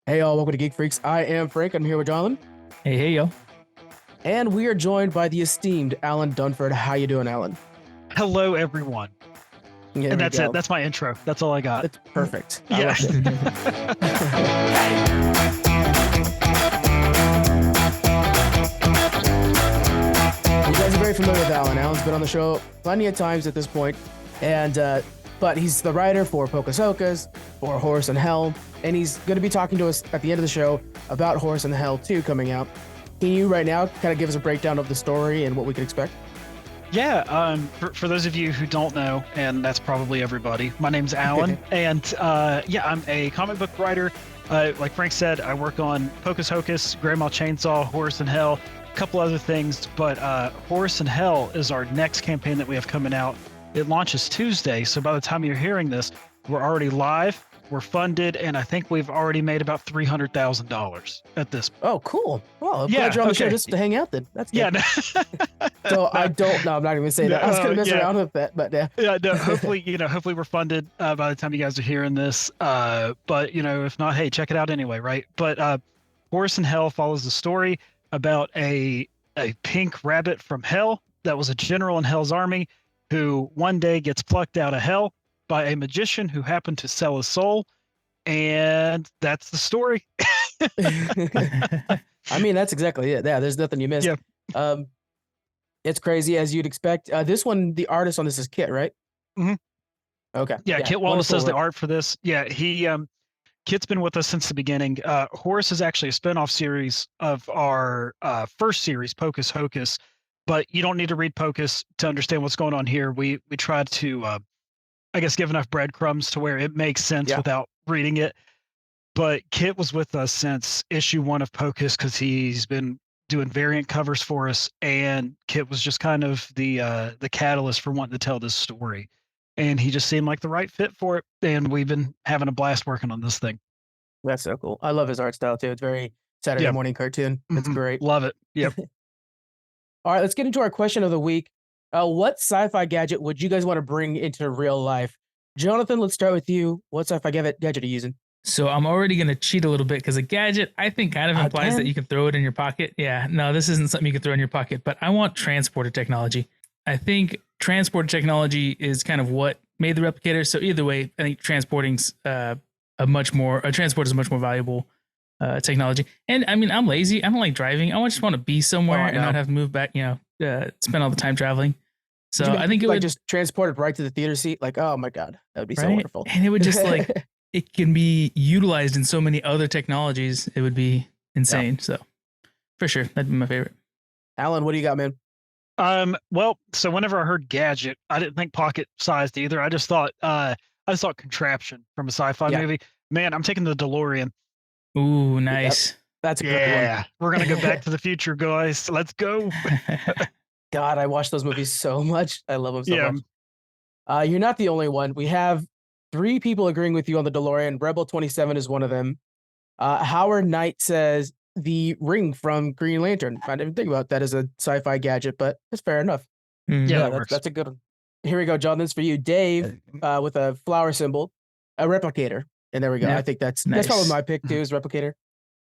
Hey y'all, welcome to Geek Freaks. I am Frank. I'm here with John. Hey, yo. And we are joined by the esteemed Allen Dunford. How you doing, Allen? Hello, everyone. There And we that's go. it. That's my intro. That's all I got. That's perfect. Yeah. You guys are very familiar with Allen. Allen's been on the show plenty of times at this point, and but he's the writer for Pocus Hocus, for Horus and Hell, and he's going to be talking to us at the end of the show about Horus and Hell 2 coming out. Can you right now kind of give us a breakdown of the story and what we can expect? Yeah. For those of you who don't know, and that's probably everybody, my name's Allen, and I'm a comic book writer. Like Frank said, I work on Pocus Hocus, Grandma Chainsaw, Horus and Hell, a couple other things, but Horus and Hell is our next campaign that we have coming out. It launches Tuesday, so by the time you're hearing this, we're already live, we're funded, and I think we've already made about $300,000 at this point. Oh, cool. Well, I'm Yeah, glad you're on the show okay. just to hang out then. That's good. Yeah. No. So I don't know. I'm not even going to say that. I was going to mess around with that, but yeah. Yeah, no, hopefully we're funded by the time you guys are hearing this. But if not, hey, check it out anyway, right? But Horus and Hell follows the story about a pink rabbit from hell that was a general in Hell's army who one day gets plucked out of hell by a magician who happened to sell his soul, and that's the story. I mean, that's exactly it. Yeah, there's nothing you missed. Yeah. It's crazy as you'd expect. This one, the artist on this is Kit, right? Mhm. Okay. Yeah, Kit Wallace wonderful does the work. art for this. Yeah, Kit's been with us since the beginning. Horus is actually a spinoff series of our first series, Pocus Hocus, but you don't need to read Pocus to understand what's going on here. We tried to, I guess, give enough breadcrumbs to where it makes sense without reading it. But Kit was with us since issue 1 of Pocus because he's been doing variant covers for us, and Kit was just kind of the catalyst for wanting to tell this story. And he just seemed like the right fit for it. And we've been having a blast working on this thing. That's so cool. I love his art style too. It's very Saturday morning cartoon. It's great. Love it. Yep. All right, let's get into our question of the week. What sci-fi gadget would you guys want to bring into real life? Jonathan, let's start with you. What sci-fi gadget are you using? So I'm already going to cheat a little bit because a gadget, I think, kind of implies that you can throw it in your pocket. Yeah, no, this isn't something you can throw in your pocket, but I want transporter technology. I think transporter technology is kind of what made the replicator. So either way, I think transporting's transport is a much more valuable technology. And I mean, I'm lazy. I don't like driving. I just want to be somewhere and not have to move back, spend all the time traveling. So I think it would just transport it right to the theater seat. Like, oh my God, that would be so wonderful. And it would just it can be utilized in so many other technologies. It would be insane. Yeah. So for sure, that'd be my favorite. Alan, what do you got, man? Well, so whenever I heard gadget, I didn't think pocket sized either. I just thought contraption from a sci-fi movie. Man, I'm taking the DeLorean. Ooh, nice. Yep. That's a good one. Yeah, we're gonna go back to the future, guys. Let's go. God, I watch those movies so much. I love them so much. You're not the only one. We have 3 people agreeing with you on the DeLorean. Rebel 27 is one of them. Howard Knight says the ring from Green Lantern. I didn't think about that as a sci-fi gadget, but it's fair enough. Yeah, that's a good one. Here we go, John. This is for you, Dave, with a flower symbol, a replicator, and there we go. I think that's probably my pick too, is replicator.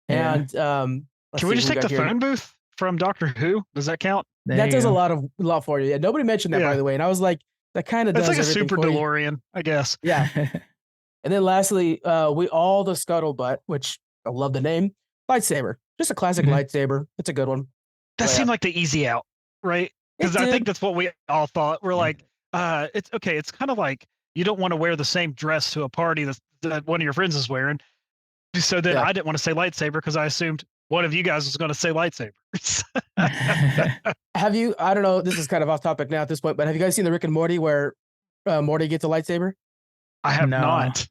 Yeah. And can we just take the phone booth from Doctor Who? Does that count? That does a lot for you. Yeah, nobody mentioned that by the way, and I was like, that kind of does. It's like a super DeLorean, I guess. Yeah. And then lastly, the scuttlebutt, which I love the name, lightsaber. Just a classic lightsaber. It's a good one. That seemed like the easy out, right? Because I think that's what we all thought. We're like, it's okay. It's kind of like you don't want to wear the same dress to a party that one of your friends is wearing. So then I didn't want to say lightsaber because I assumed one of you guys was going to say lightsaber. Have you, I don't know, this is kind of off topic now at this point, but have you guys seen the Rick and Morty where Morty gets a lightsaber? I have not.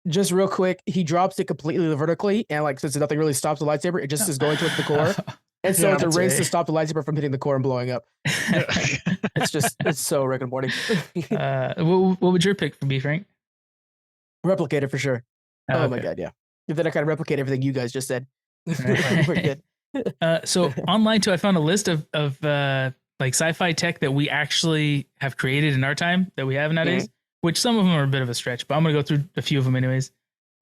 Just real quick, he drops it completely vertically, and since nothing really stops the lightsaber, it just is going towards the core. And so it's a race to stop the lightsaber from hitting the core and blowing up. It's so Rick and Morty. What would your pick be, Frank? Replicator for sure. Oh my God, yeah. Then I kind of replicate everything you guys just said. We're good. So online too, I found a list of sci-fi tech that we actually have created in our time that we have nowadays, which some of them are a bit of a stretch, but I'm going to go through a few of them anyways.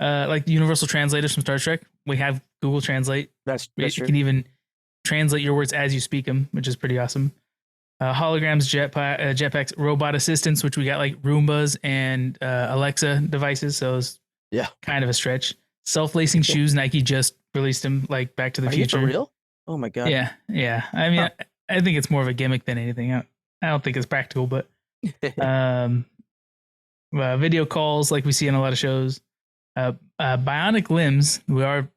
Like the universal translators from Star Trek, we have Google Translate. That's You true. can even translate your words as you speak them, which is pretty awesome. Holograms, jetpacks, robot assistants, which we got like Roombas and Alexa devices. So it's kind of a stretch. Self-lacing shoes, Nike just released them, like Back to the Future. You for real? Oh my god. Yeah. I mean, I think it's more of a gimmick than anything. I don't think it's practical, but video calls like we see in a lot of shows. Bionic limbs. We are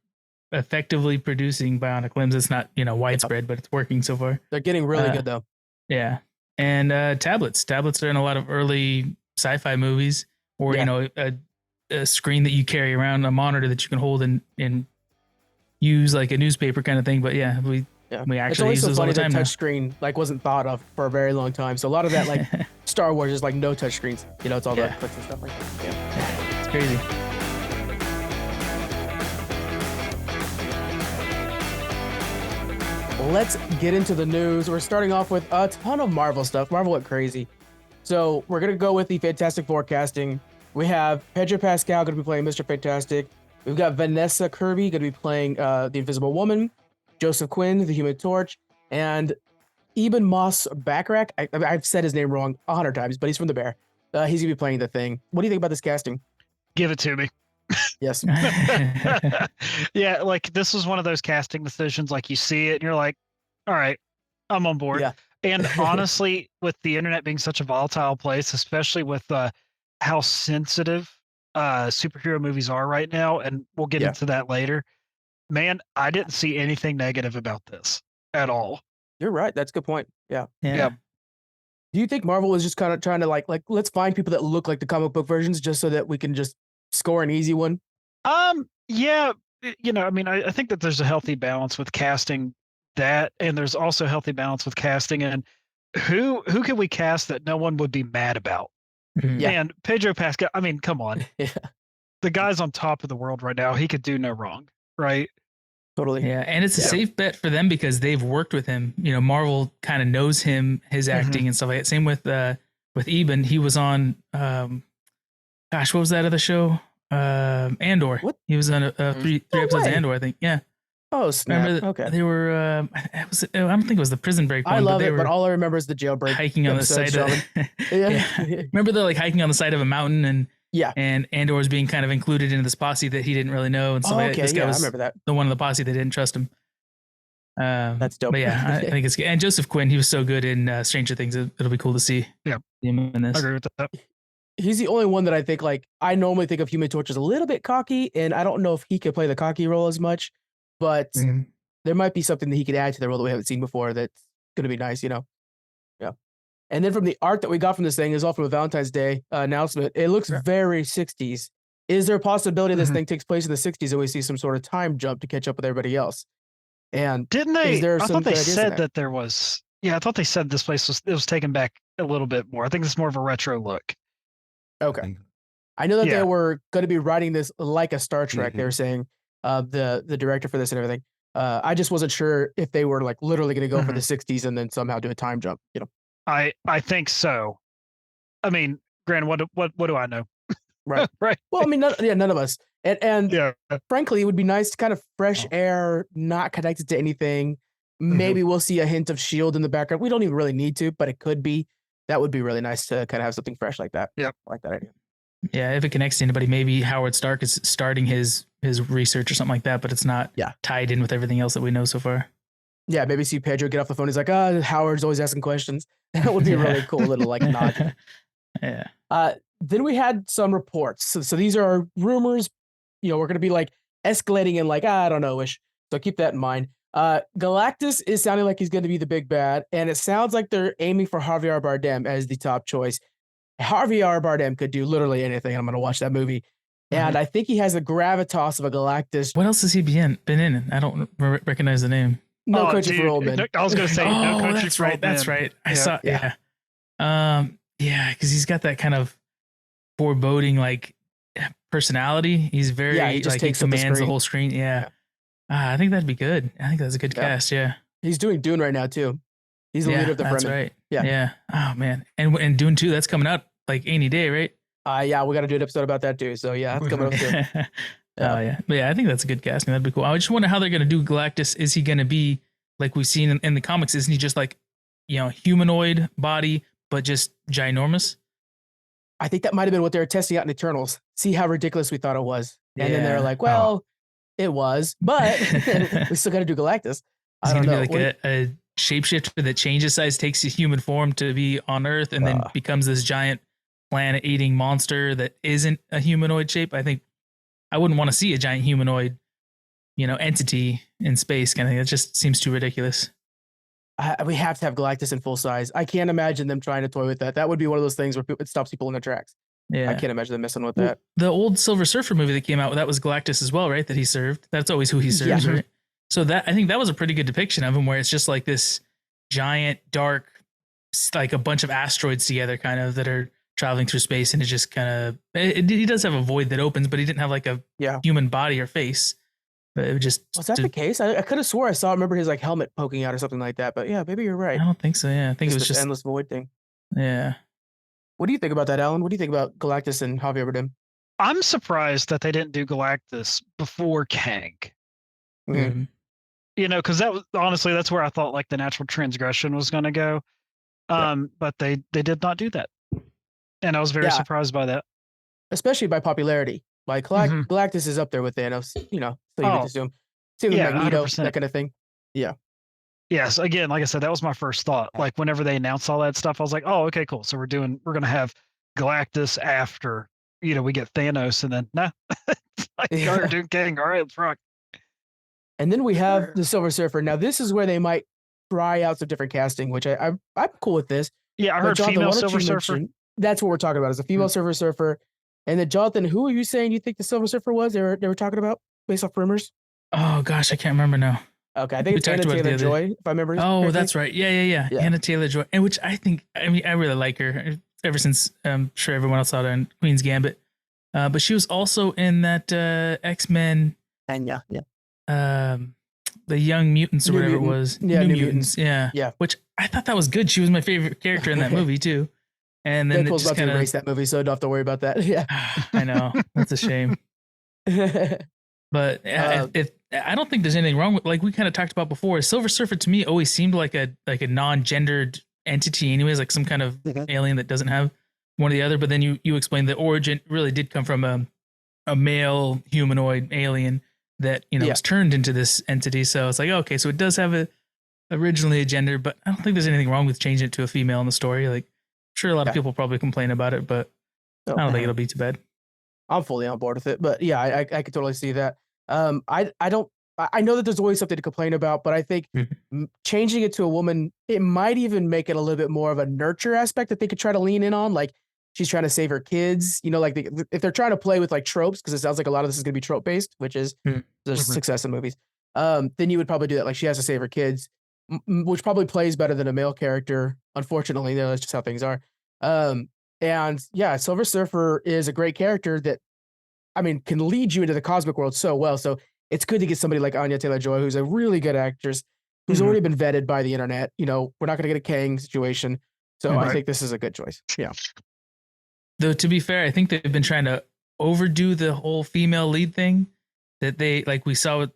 effectively producing bionic limbs. It's not widespread, but it's working so far. They're getting really good though. Yeah, and tablets. Tablets are in a lot of early sci-fi movies, or a screen that you carry around, a monitor that you can hold and use like a newspaper kind of thing. But we actually use those all the time. Touch screen wasn't thought of for a very long time. So a lot of that like Star Wars is like no touch screens. It's all the clicks and stuff like that. Yeah, it's crazy. Let's get into the news. We're starting off with a ton of Marvel stuff. Marvel went crazy. So we're going to go with the Fantastic Four casting. We have Pedro Pascal going to be playing Mr. Fantastic. We've got Vanessa Kirby going to be playing the Invisible Woman. Joseph Quinn, the Human Torch. And Eben Moss Backrack. I've said his name wrong 100 times, but he's from The Bear. He's going to be playing the Thing. What do you think about this casting? Give it to me. Yes. Yeah, like this was one of those casting decisions, like you see it and you're like, all right, I'm on board. Yeah. And honestly, with the internet being such a volatile place, especially with how sensitive superhero movies are right now, and we'll get into that later, man, I didn't see anything negative about this at all. You're right. That's a good point. Yeah. Yeah. Do you think Marvel was just kind of trying to like let's find people that look like the comic book versions just so that we can just score an easy one? Yeah, I mean, I think that there's a healthy balance with casting that, and there's also a healthy balance with casting and who can we cast that no one would be mad about? Mm-hmm. And Pedro Pascal, I mean, come on. Yeah. The guy's on top of the world right now. He could do no wrong, right? Totally. Yeah, and it's a safe bet for them because they've worked with him. Marvel kind of knows him, his acting and stuff like that. Same with Eben. He was on what was that other show? Andor. What? He was on three episodes of Andor, I think. Yeah. Oh, snap. Remember okay. They were. I don't think it was the Prison Break one. I love it, but all I remember is the jailbreak. Hiking on the side of. Yeah. Remember they're like hiking on the side of a mountain and. Yeah. And Andor was being kind of included into this posse that he didn't really know. And so this guy was I remember that. the one of the posse that didn't trust him. That's dope. But yeah, I think it's good. And Joseph Quinn, he was so good in Stranger Things. It'll be cool to see him in this. I agree with that. He's the only one that I think I normally think of Human Torch as a little bit cocky, and I don't know if he could play the cocky role as much, but there might be something that he could add to the role that we haven't seen before that's going to be nice, Yeah. And then from the art that we got from this thing is all from a Valentine's Day announcement. It looks very 60s. Is there a possibility this thing takes place in the 60s and we see some sort of time jump to catch up with everybody else? And didn't they? I thought they said that there was. Yeah, I thought they said this place was taken back a little bit more. I think it's more of a retro look. Okay. I know that they were going to be writing this like a Star Trek. They were saying the director for this and everything. I just wasn't sure if they were literally going to go for the 60s and then somehow do a time jump. I think so. I mean, granted, what do I know? Right. Right. Well, I mean, none of us. And frankly, it would be nice to kind of fresh air, not connected to anything. Maybe we'll see a hint of S.H.I.E.L.D. in the background. We don't even really need to, but it could be. That would be really nice to kind of have something fresh like that. Yep. I like that idea. Yeah, if it connects to anybody, maybe Howard Stark is starting his research or something like that, but it's not tied in with everything else that we know so far. Yeah, maybe see Pedro get off the phone. He's like, Howard's always asking questions. That would be a really cool little nod. Yeah. Then we had some reports. So these are rumors. We're going to be escalating in I don't know-ish. So keep that in mind. Galactus is sounding like he's going to be the big bad. And it sounds like they're aiming for Javier Bardem as the top choice. Javier Bardem could do literally anything. I'm going to watch that movie. And I think he has the gravitas of a Galactus. What else has he been in? I don't recognize the name. No Country for Old Men. I was going to say No Country for Old Men. That's right. I saw. Yeah. Because he's got that kind of foreboding personality. He's very he just takes he commands the whole screen. Yeah. I think that'd be good. I think that's a good cast. Yeah. He's doing Dune right now too. He's the leader of the Fremen. That's right. Yeah. Yeah. Oh man. And Dune 2, that's coming out any day, right? Yeah, we got to do an episode about that too. So yeah, that's coming up soon. Oh yeah, but yeah, I think that's a good casting. That'd be cool. I just wonder how they're gonna do Galactus. Is he gonna be like we've seen in the comics? Isn't he just like humanoid body but just ginormous? I think that might have been what they were testing out in Eternals. See how ridiculous we thought it was, and then they're Yeah. like, well, it was, but we still got to do Galactus. I He's don't gonna know. be like a shapeshifter that changes size, takes his human form to be on Earth, and then becomes this giant planet-eating monster that isn't a humanoid shape. I think I wouldn't want to see a giant humanoid, entity in space kind of thing. It just seems too ridiculous. We have to have Galactus in full size. I can't imagine them trying to toy with that. That would be one of those things where it stops people in their tracks. Yeah, I can't imagine them messing with that. The old Silver Surfer movie that came out, that was Galactus as well, right? That he served. That's always who he serves, right? So I think that was a pretty good depiction of him, where it's just like this giant, dark, like a bunch of asteroids together, kind of that are traveling through space, and it just kind of he does have a void that opens, but he didn't have like a human body or face. But it just was that the case? I could have swore I remember his like helmet poking out or something like that. But yeah, maybe you're right. I don't think so. Yeah, I think it was just endless void thing. Yeah. What do you think about that, Alan? What do you think about Galactus and Javier Bardem? I'm surprised that they didn't do Galactus before Kang. Mm-hmm. Because that was honestly that's where I thought like the natural transgression was going to go. But they did not do that, and I was very surprised by that. Especially by popularity. Like Galactus is up there with Thanos, so you would assume. Same with Magneto, 100%. That kind of thing. Yeah. Yes. Again, like I said, that was my first thought. Like whenever they announced all that stuff, I was like, oh, okay, cool. So we're going to have Galactus after, we get Thanos, and then we're doing Kang. All right, let's rock. And then we have the Silver Surfer. Now this is where they might try out some different casting, which I'm cool with this. Yeah, I heard Jonathan, female Silver Surfer. That's what we're talking about, is a female Silver Surfer. And then Jonathan, who are you saying you think the Silver Surfer was? They were talking about based off rumors. Oh gosh, I can't remember now. Okay, I think it's Anna Taylor-Joy, if I remember. Oh, that's right. Yeah. Anna Taylor-Joy, and which I really like her ever since I'm sure everyone else saw her in Queen's Gambit. But she was also in that X-Men. And yeah. The Young Mutants or whatever it was. Yeah, New Mutants. Yeah. Which I thought that was good. She was my favorite character in that movie too. And then Deadpool's about to erase that movie, so I don't have to worry about that. Yeah, I know, that's a shame. But I don't think there's anything wrong with, like we kind of talked about before. Silver Surfer to me always seemed like a non-gendered entity, anyways, like some kind of alien that doesn't have one or the other. But then you explained the origin really did come from a male humanoid alien that was turned into this entity. So it's like, okay, so it does have originally a gender, but I don't think there's anything wrong with changing it to a female in the story. Like, sure, a lot of people probably complain about it, but I don't think it'll be too bad. I'm fully on board with it, but yeah, I could totally see that. I know that there's always something to complain about, but I think changing it to a woman, it might even make it a little bit more of a nurture aspect that they could try to lean in on. Like she's trying to save her kids, like if they're trying to play with like tropes, because it sounds like a lot of this is going to be trope based, which is there's success in movies. Then you would probably do that. Like she has to save her kids, which probably plays better than a male character. Unfortunately, that's just how things are. And yeah, Silver Surfer is a great character that, can lead you into the cosmic world so well. So it's good to get somebody like Anya Taylor-Joy, who's a really good actress, who's already been vetted by the internet. We're not going to get a Kang situation. So I think this is a good choice. Yeah. Though, to be fair, I think they've been trying to overdo the whole female lead thing that they, like we saw with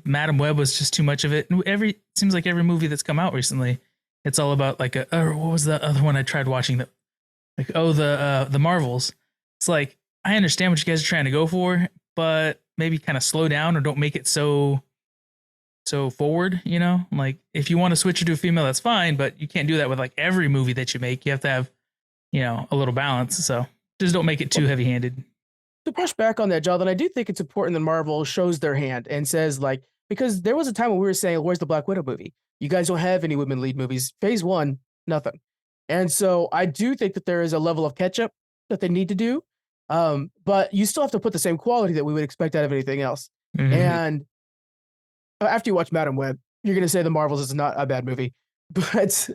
Madam Web, was just too much of it. And seems like every movie that's come out recently, it's all about like what was the other one I tried watching that, like, the Marvels. It's like, I understand what you guys are trying to go for, but maybe kind of slow down or don't make it so forward, like if you want to switch it to a female, that's fine, but you can't do that with like every movie that you make. You have to have, a little balance. So just don't make it too heavy handed. To push back on that, Jonathan, I do think it's important that Marvel shows their hand and says like, because there was a time when we were saying, where's the Black Widow movie? You guys don't have any women lead movies. Phase 1, nothing. And so I do think that there is a level of catch up that they need to do. But you still have to put the same quality that we would expect out of anything else. And after you watch Madam Web, you're going to say The Marvels is not a bad movie. But,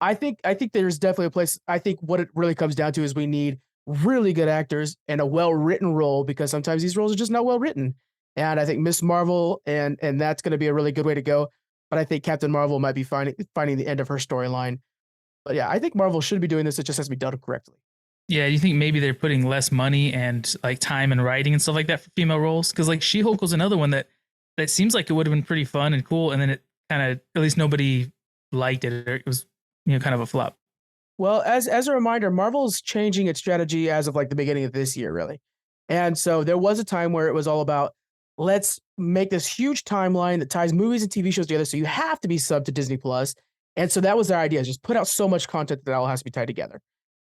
I think there's definitely a place. I think what it really comes down to is we need really good actors and a well-written role, because sometimes these roles are just not well-written. And I think Miss Marvel, and that's going to be a really good way to go. But I think Captain Marvel might be finding the end of her storyline. But yeah, I think Marvel should be doing this. It just has to be done correctly. Yeah, you think maybe they're putting less money and like time and writing and stuff like that for female roles? Because like She-Hulk was another one that seems like it would have been pretty fun and cool, and then it kind of, at least nobody liked it. Or it was, kind of a flop. Well, as a reminder, Marvel's changing its strategy as of like the beginning of this year, really. And so there was a time where it was all about, let's make this huge timeline that ties movies and TV shows together. So you have to be subbed to Disney Plus. And so that was their idea, is just put out so much content that all has to be tied together.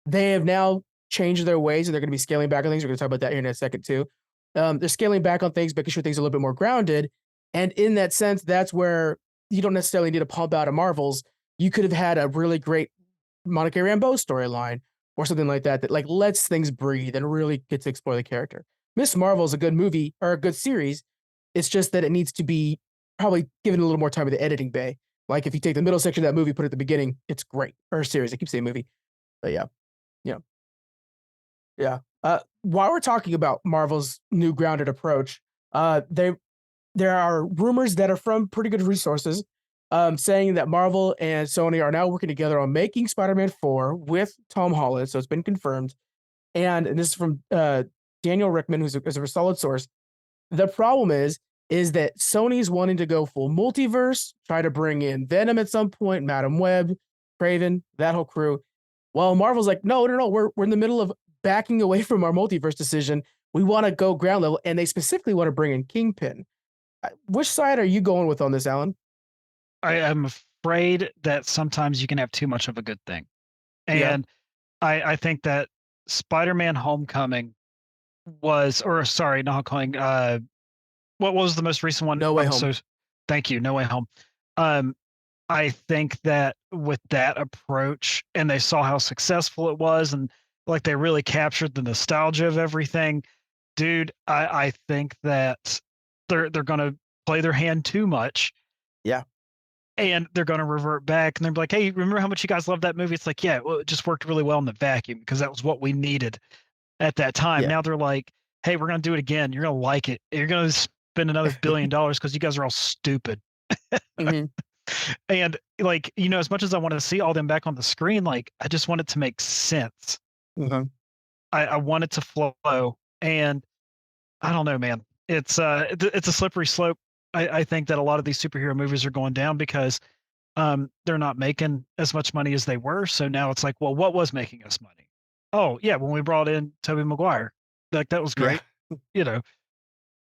They have now changed their ways, and they're going to be scaling back on things. We're going to talk about that here in a second too. They're scaling back on things, making sure things are a little bit more grounded. And in that sense, that's where you don't necessarily need to pump out of Marvels. You could have had a really great Monica Rambeau storyline or something like that that like lets things breathe and really get to explore the character. Miss Marvel is a good movie or a good series. It's just that it needs to be probably given a little more time in the editing bay. Like if you take the middle section of that movie, put it at the beginning, it's great. Or series. I keep saying movie. But yeah. While we're talking about Marvel's new grounded approach, there are rumors that are from pretty good resources saying that Marvel and Sony are now working together on making Spider-Man 4 with Tom Holland. So it's been confirmed. And this is from Daniel Rickman, who's a solid source. The problem is that Sony's wanting to go full multiverse, try to bring in Venom at some point, Madam Web, Craven, that whole crew. Well, Marvel's like, no, we're in the middle of backing away from our multiverse decision. We want to go ground level, and they specifically want to bring in Kingpin. Which side are you going with on this, Alan? I am afraid that sometimes you can have too much of a good thing. And I think that Spider-Man Homecoming was, or sorry, not Homecoming. What was the most recent one? No Way Home. Thank you, No Way Home. I think that with that approach, and they saw how successful it was, and like they really captured the nostalgia of everything, dude. I think that they're gonna play their hand too much. Yeah. And they're going to revert back, and they're like, hey, remember how much you guys loved that movie? It's like, yeah, well, it just worked really well in the vacuum because that was what we needed at that time. Now they're like, hey, we're going to do it again. You're going to like it. You're going to spend another $1 billion because you guys are all stupid. Mm-hmm. And like, as much as I want to see all them back on the screen, like I just want it to make sense. Mm-hmm. I want it to flow. And I don't know, man. It's a slippery slope. I think that a lot of these superhero movies are going down because they're not making as much money as they were. So now it's like, well, what was making us money? Oh, yeah, when we brought in Tobey Maguire. Like, that was great,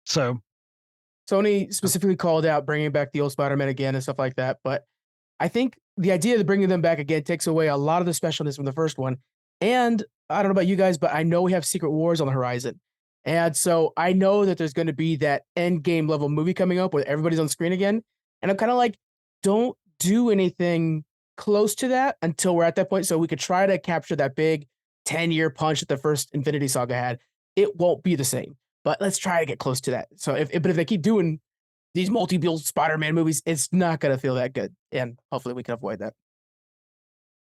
So Sony specifically called out bringing back the old Spider-Man again and stuff like that. But I think the idea of bringing them back again takes away a lot of the specialness from the first one. And I don't know about you guys, but I know we have Secret Wars on the horizon. And so I know that there's going to be that end game level movie coming up where everybody's on screen again. And I'm kind of like, don't do anything close to that until we're at that point. So we could try to capture that big 10-year punch that the first Infinity Saga had. It won't be the same, but let's try to get close to that. So if they keep doing these multi-bill Spider-Man movies, it's not going to feel that good. And hopefully we can avoid that.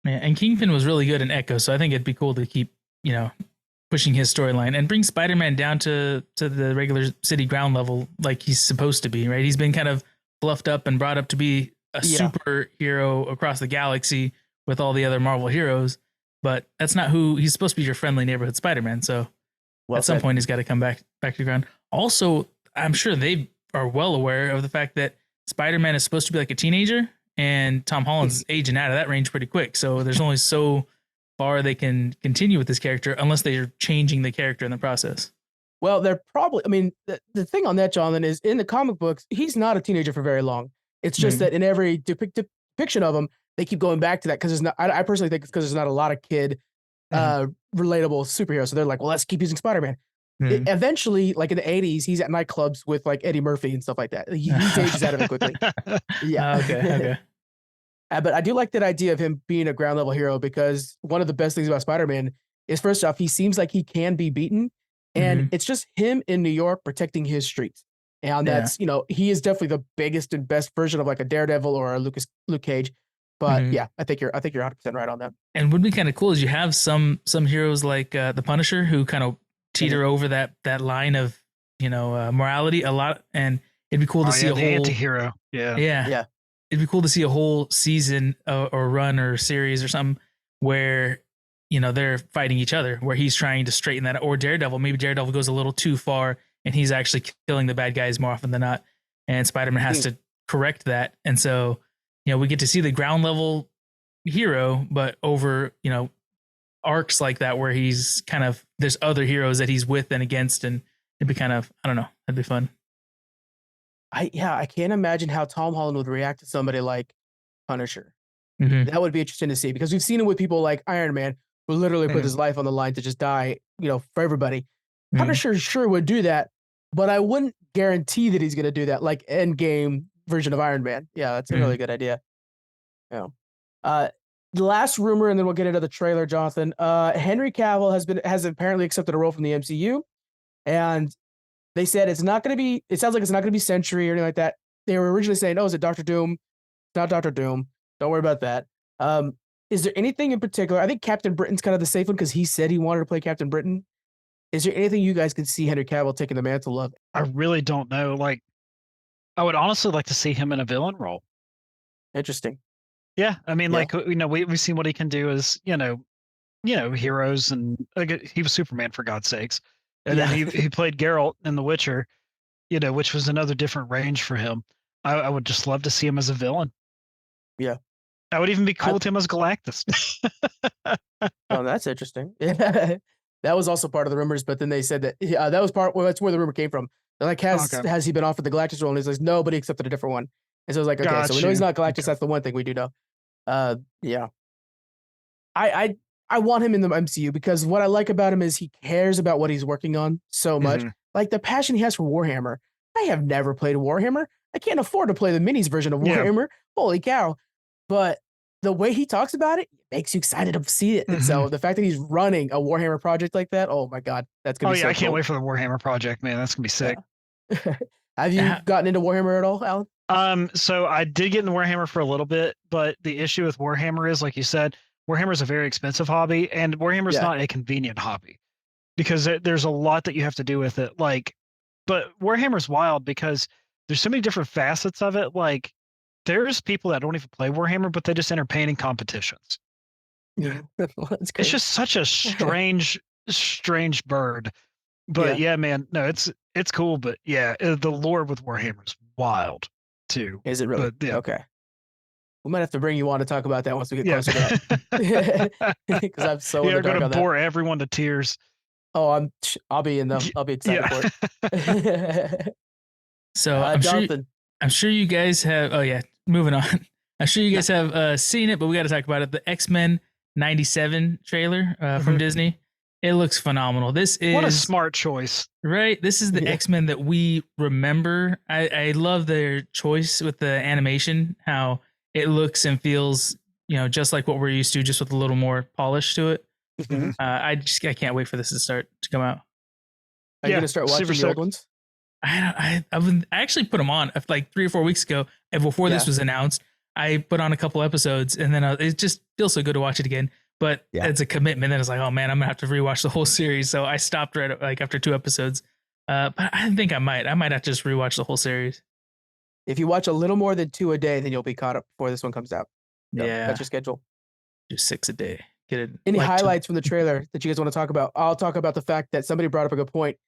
Yeah, and Kingpin was really good in Echo. So I think it'd be cool to keep, pushing his storyline and bring Spider-Man down to the regular city ground level like he's supposed to be, right? He's been kind of fluffed up and brought up to be a superhero across the galaxy with all the other Marvel heroes, but that's not who he's supposed to be. Your friendly neighborhood Spider-Man. So at some point he's got to come back to the ground. Also, I'm sure they are well aware of the fact that Spider-Man is supposed to be like a teenager, and Tom Holland's aging out of that range pretty quick. So there's only so far they can continue with this character unless they're changing the character in the process. Well, they're probably, I mean, the thing on that, Jonathan, is in the comic books, he's not a teenager for very long. It's just that in every depiction of him, they keep going back to that because there's not, I personally think it's because there's not a lot of kid relatable superheroes. So they're like, well, let's keep using Spider-Man. Eventually, like in the 80s, he's at nightclubs with like Eddie Murphy and stuff like that. He ages out of it quickly. Okay. But I do like that idea of him being a ground level hero because one of the best things about Spider-Man is, first off, he seems like he can be beaten, and it's just him in New York protecting his streets. And that's, he is definitely the biggest and best version of like a Daredevil or a Luke Cage. But yeah, I think you're 100% right on that. And would be kind of cool is you have some heroes like the Punisher who kind of teeter over that line of morality a lot, and it'd be cool to see a whole anti-hero. Yeah. It'd be cool to see a whole season or run or series or something where they're fighting each other, where he's trying to straighten that, or Daredevil. Maybe Daredevil goes a little too far and he's actually killing the bad guys more often than not. And Spider-Man has to correct that. And so, we get to see the ground level hero, but over, arcs like that where he's kind of, there's other heroes that he's with and against, and it'd be kind of, I don't know, that'd be fun. I can't imagine how Tom Holland would react to somebody like Punisher. Mm-hmm. That would be interesting to see, because we've seen it with people like Iron Man, who literally put his life on the line to just die, for everybody. Punisher sure would do that, but I wouldn't guarantee that he's going to do that, like Endgame version of Iron Man. Yeah, that's a really good idea. Yeah. The last rumor, and then we'll get into the trailer, Jonathan. Henry Cavill has apparently accepted a role from the MCU, and they said it sounds like it's not going to be Sentry or anything like that. They were originally saying, is it Dr. Doom? It's not Dr. Doom. Don't worry about that. Is there anything in particular? I think Captain Britain's kind of the safe one because he said he wanted to play Captain Britain. Is there anything you guys can see Henry Cavill taking the mantle of? I really don't know. Like, I would honestly like to see him in a villain role. Interesting. Yeah, I mean, we've seen what he can do as heroes, and he was Superman, for God's sakes, and then he played Geralt in The Witcher, which was another different range for him. I would just love to see him as a villain. Yeah, I would even be cool with him as Galactus. Oh, that's interesting. Yeah, that was also part of the rumors, but then they said that that was that's where the rumor came from. They're like, has he been offered the Galactus role? And he's like, no, but he accepted a different one. And so I was like, okay, so we know he's not Galactus. Okay. That's the one thing we do know. Yeah. I want him in the MCU because what I like about him is he cares about what he's working on so much. Like the passion he has for Warhammer. I have never played Warhammer. I can't afford to play the minis version of Warhammer. Holy cow. But the way he talks about it makes you excited to see it. And so the fact that he's running a Warhammer project like that, oh my God, that's going to be so I can't cool. wait for the Warhammer project, man. That's going to be sick. Yeah. Have you gotten into Warhammer at all, Alan? So I did get into Warhammer for a little bit, but the issue with Warhammer is, like you said, Warhammer is a very expensive hobby, and Warhammer is not a convenient hobby because there's a lot that you have to do with it. But Warhammer's wild because there's so many different facets of it. Like, there's people that don't even play Warhammer, but they just entertain in competitions. Yeah, it's just such a strange bird. But yeah, man, no, it's cool. But yeah, the lore with Warhammer is wild too. Is it really? But, yeah. Okay. We might have to bring you on to talk about that once we get closer to that. Because I'm so in the dark on that. You're gonna bore everyone to tears. Oh, I'll be in them. I'll be excited for it. So I'm sure you guys have. Oh yeah, moving on. I'm sure you guys have seen it, but we got to talk about it. The X-Men '97 trailer from Disney. It looks phenomenal. What a smart choice, right? This is the X-Men that we remember. I love their choice with the animation, how it looks and feels, just like what we're used to, just with a little more polish to it. I can't wait for this to come out. Are you gonna start watching the old ones? I actually put them on like 3 or 4 weeks ago, and before this was announced, I put on a couple episodes, and then it just feels so good to watch it again. But it's a commitment. Then it's like, oh man, I'm gonna have to rewatch the whole series. So I stopped after 2 episodes. But I think I might have to just rewatch the whole series. If you watch a little more than 2 a day, then you'll be caught up before this one comes out. So that's your schedule. Just 6 a day. Get it. Any highlights from the trailer that you guys want to talk about? I'll talk about the fact that somebody brought up a good point.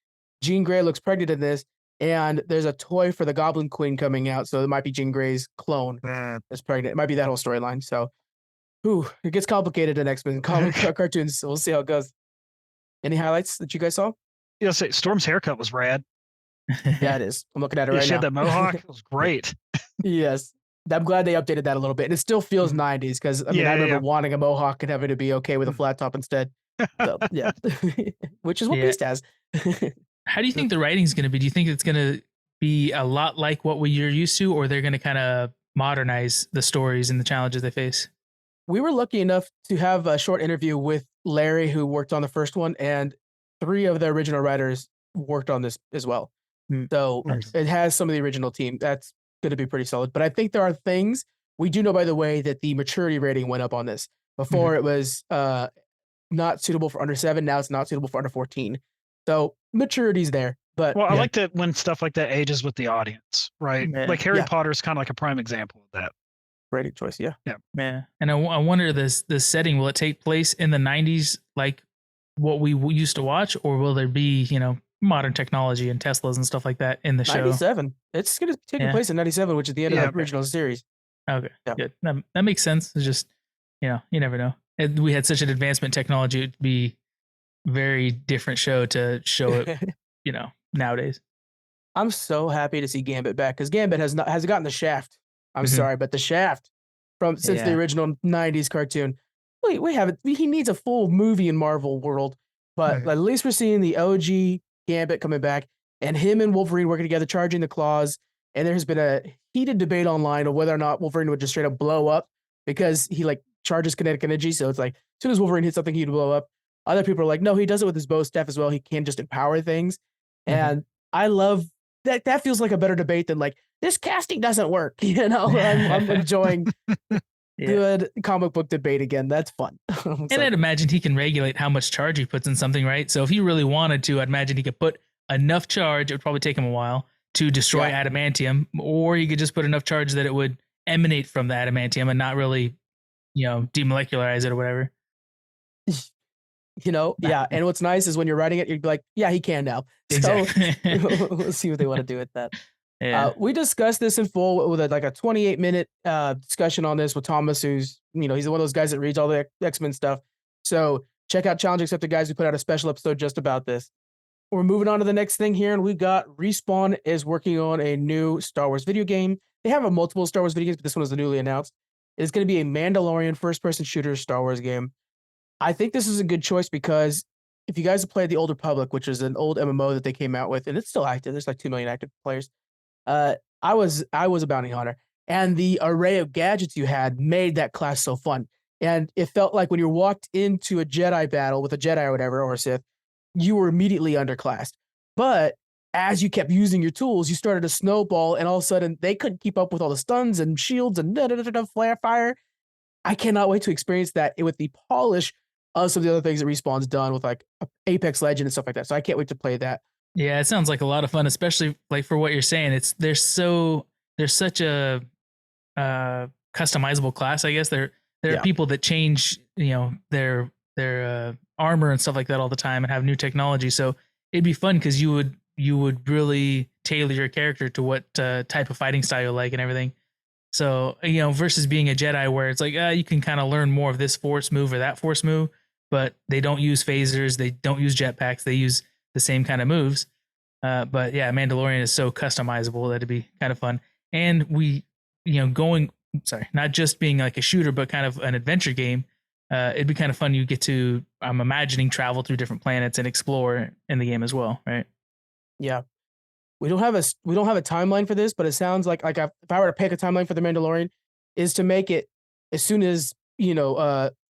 Jean Grey looks pregnant in this, and there's a toy for the Goblin Queen coming out, so it might be Jean Grey's clone that's pregnant. It might be that whole storyline. So, it gets complicated in X-Men cartoons. So we'll see how it goes. Any highlights that you guys saw? Yeah, Storm's haircut was rad. Yeah, it is. I'm looking at it right now. She had that mohawk. It was great. Yes. I'm glad they updated that a little bit. And it still feels 90s because, I remember wanting a mohawk and having to be okay with a flat top instead. So, yeah. Which is what Beast has. How do you think the writing's going to be? Do you think it's going to be a lot like what you're used to, or they're going to kind of modernize the stories and the challenges they face? We were lucky enough to have a short interview with Larry, who worked on the first one, and 3 of the original writers worked on this as well. So it has some of the original team. That's going to be pretty solid. But I think there are things we do know, by the way, that the maturity rating went up on this. Before it was not suitable for under 7. Now it's not suitable for under 14. So maturity's there. But I like that when stuff like that ages with the audience, right? Like Harry Potter is kind of like a prime example of that. Great choice. Yeah. Yeah. And I wonder this setting, will it take place in the 90s like what we used to watch, or will there be, modern technology and Teslas and stuff like that in the show? 97. It's going to take place in 97, which is the end of the original series. Okay. Yeah. Good. That makes sense. It's just, you never know. We had such an advancement technology, it'd be very different show to show it, nowadays. I'm so happy to see Gambit back because Gambit has gotten the shaft. I'm sorry, but the shaft since the original 90s cartoon. We haven't. He needs a full movie in Marvel world, but at least we're seeing the OG Gambit coming back and him and Wolverine working together, charging the claws. And there's been a heated debate online of whether or not Wolverine would just straight up blow up because he charges kinetic energy. So it's like as soon as Wolverine hits something, he'd blow up. Other people are like, no, he does it with his bow staff as well. He can just empower things. And I love that. That feels like a better debate than this casting doesn't work. I'm enjoying good comic book debate again. That's fun. And I'd imagine he can regulate how much charge he puts in something, right? So if he really wanted to, I'd imagine he could put enough charge. It would probably take him a while to destroy adamantium, or you could just put enough charge that it would emanate from the adamantium and not really, demolecularize it or whatever. And what's nice is when you're writing it, you'd be like, yeah, he can now. Exactly. So we'll see what they want to do with that. Yeah. We discussed this in full with a 28-minute discussion on this with Thomas, who's, he's one of those guys that reads all the X-Men stuff. So check out Challenge Accepted, guys. We put out a special episode just about this. We're moving on to the next thing here, and we got Respawn is working on a new Star Wars video game. They have a multiple Star Wars video games, but this one is the newly announced. It's going to be a Mandalorian first-person shooter Star Wars game. I think this is a good choice because if you guys have played The Old Republic, which is an old MMO that they came out with, and it's still active, there's 2 million active players. I was a bounty hunter, and the array of gadgets you had made that class so fun. And it felt like when you walked into a Jedi battle with a Jedi or whatever, or a Sith, you were immediately underclassed. But as you kept using your tools, you started to snowball, and all of a sudden they couldn't keep up with all the stuns and shields and flare fire. I cannot wait to experience that with the polish of some of the other things that Respawn's done with Apex Legend and stuff like that. So I can't wait to play that. Yeah, it sounds like a lot of fun, especially for what you're saying. There's such a customizable class. I guess there are people that change their armor and stuff like that all the time and have new technology. So it'd be fun because you would really tailor your character to what type of fighting style you like and everything. So versus being a Jedi where it's like you can kind of learn more of this force move or that force move, but they don't use phasers, they don't use jetpacks, they use the same kind of moves. But yeah, Mandalorian is so customizable that'd be kind of fun. And we, not just being like a shooter, but kind of an adventure game. It'd be kind of fun. You get to, I'm imagining, travel through different planets and explore in the game as well, right? Yeah. We don't have a timeline for this, but it sounds like if I were to pick a timeline for the Mandalorian, is to make it as soon as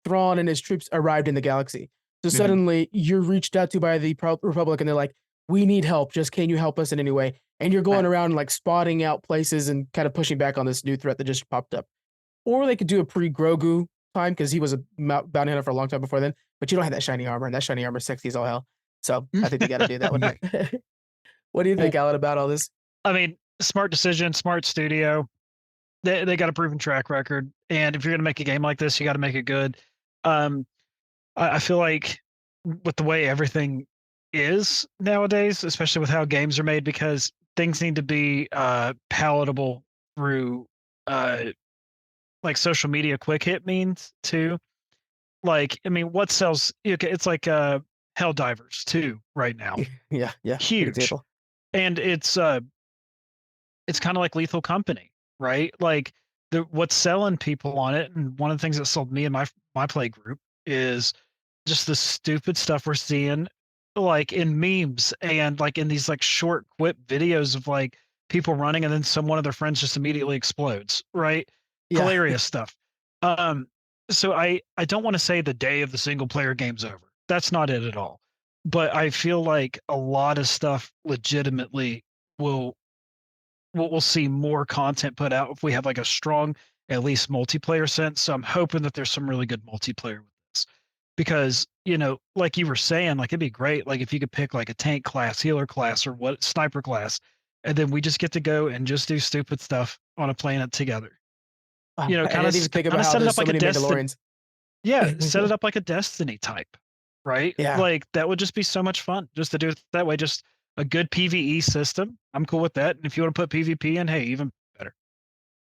Thrawn and his troops arrived in the galaxy. So suddenly you're reached out to by the Republic, and they're like, "We need help. Just can you help us in any way?" And you're going around spotting out places and kind of pushing back on this new threat that just popped up. Or they could do a pre-Grogu time because he was a bounty hunter for a long time before then. But you don't have that shiny armor, and that shiny armor is sexy as all hell. So I think they got to do that one. What do you think, Alan, about all this? I mean, smart decision, smart studio. They got a proven track record, and if you're gonna make a game like this, you got to make it good. I feel like with the way everything is nowadays, especially with how games are made, because things need to be palatable through social media quick hit means too. What sells? It's like Helldivers 2 right now. Yeah, huge. And it's kind of like Lethal Company, right? What's selling people on it, and one of the things that sold me and my play group is just the stupid stuff we're seeing in memes and in these short quip videos of people running and then one of their friends just immediately explodes, right? Yeah. Hilarious stuff. So I don't want to say the day of the single player game's over. That's not it at all. But I feel like a lot of stuff legitimately we'll see more content put out if we have a strong, at least multiplayer sense. So I'm hoping that there's some really good multiplayer with this, because, like you were saying, it'd be great. If you could pick a tank class, healer class, or sniper class, and then we just get to go and just do stupid stuff on a planet together. You know, I kind didn't even think about how set it there's up so like a many Destiny. Mandalorians. Yeah, set it up like a Destiny type, right? Yeah. Like that would just be so much fun just to do it that way. Just a good PvE system. I'm cool with that. And if you want to put PvP in, hey, even better.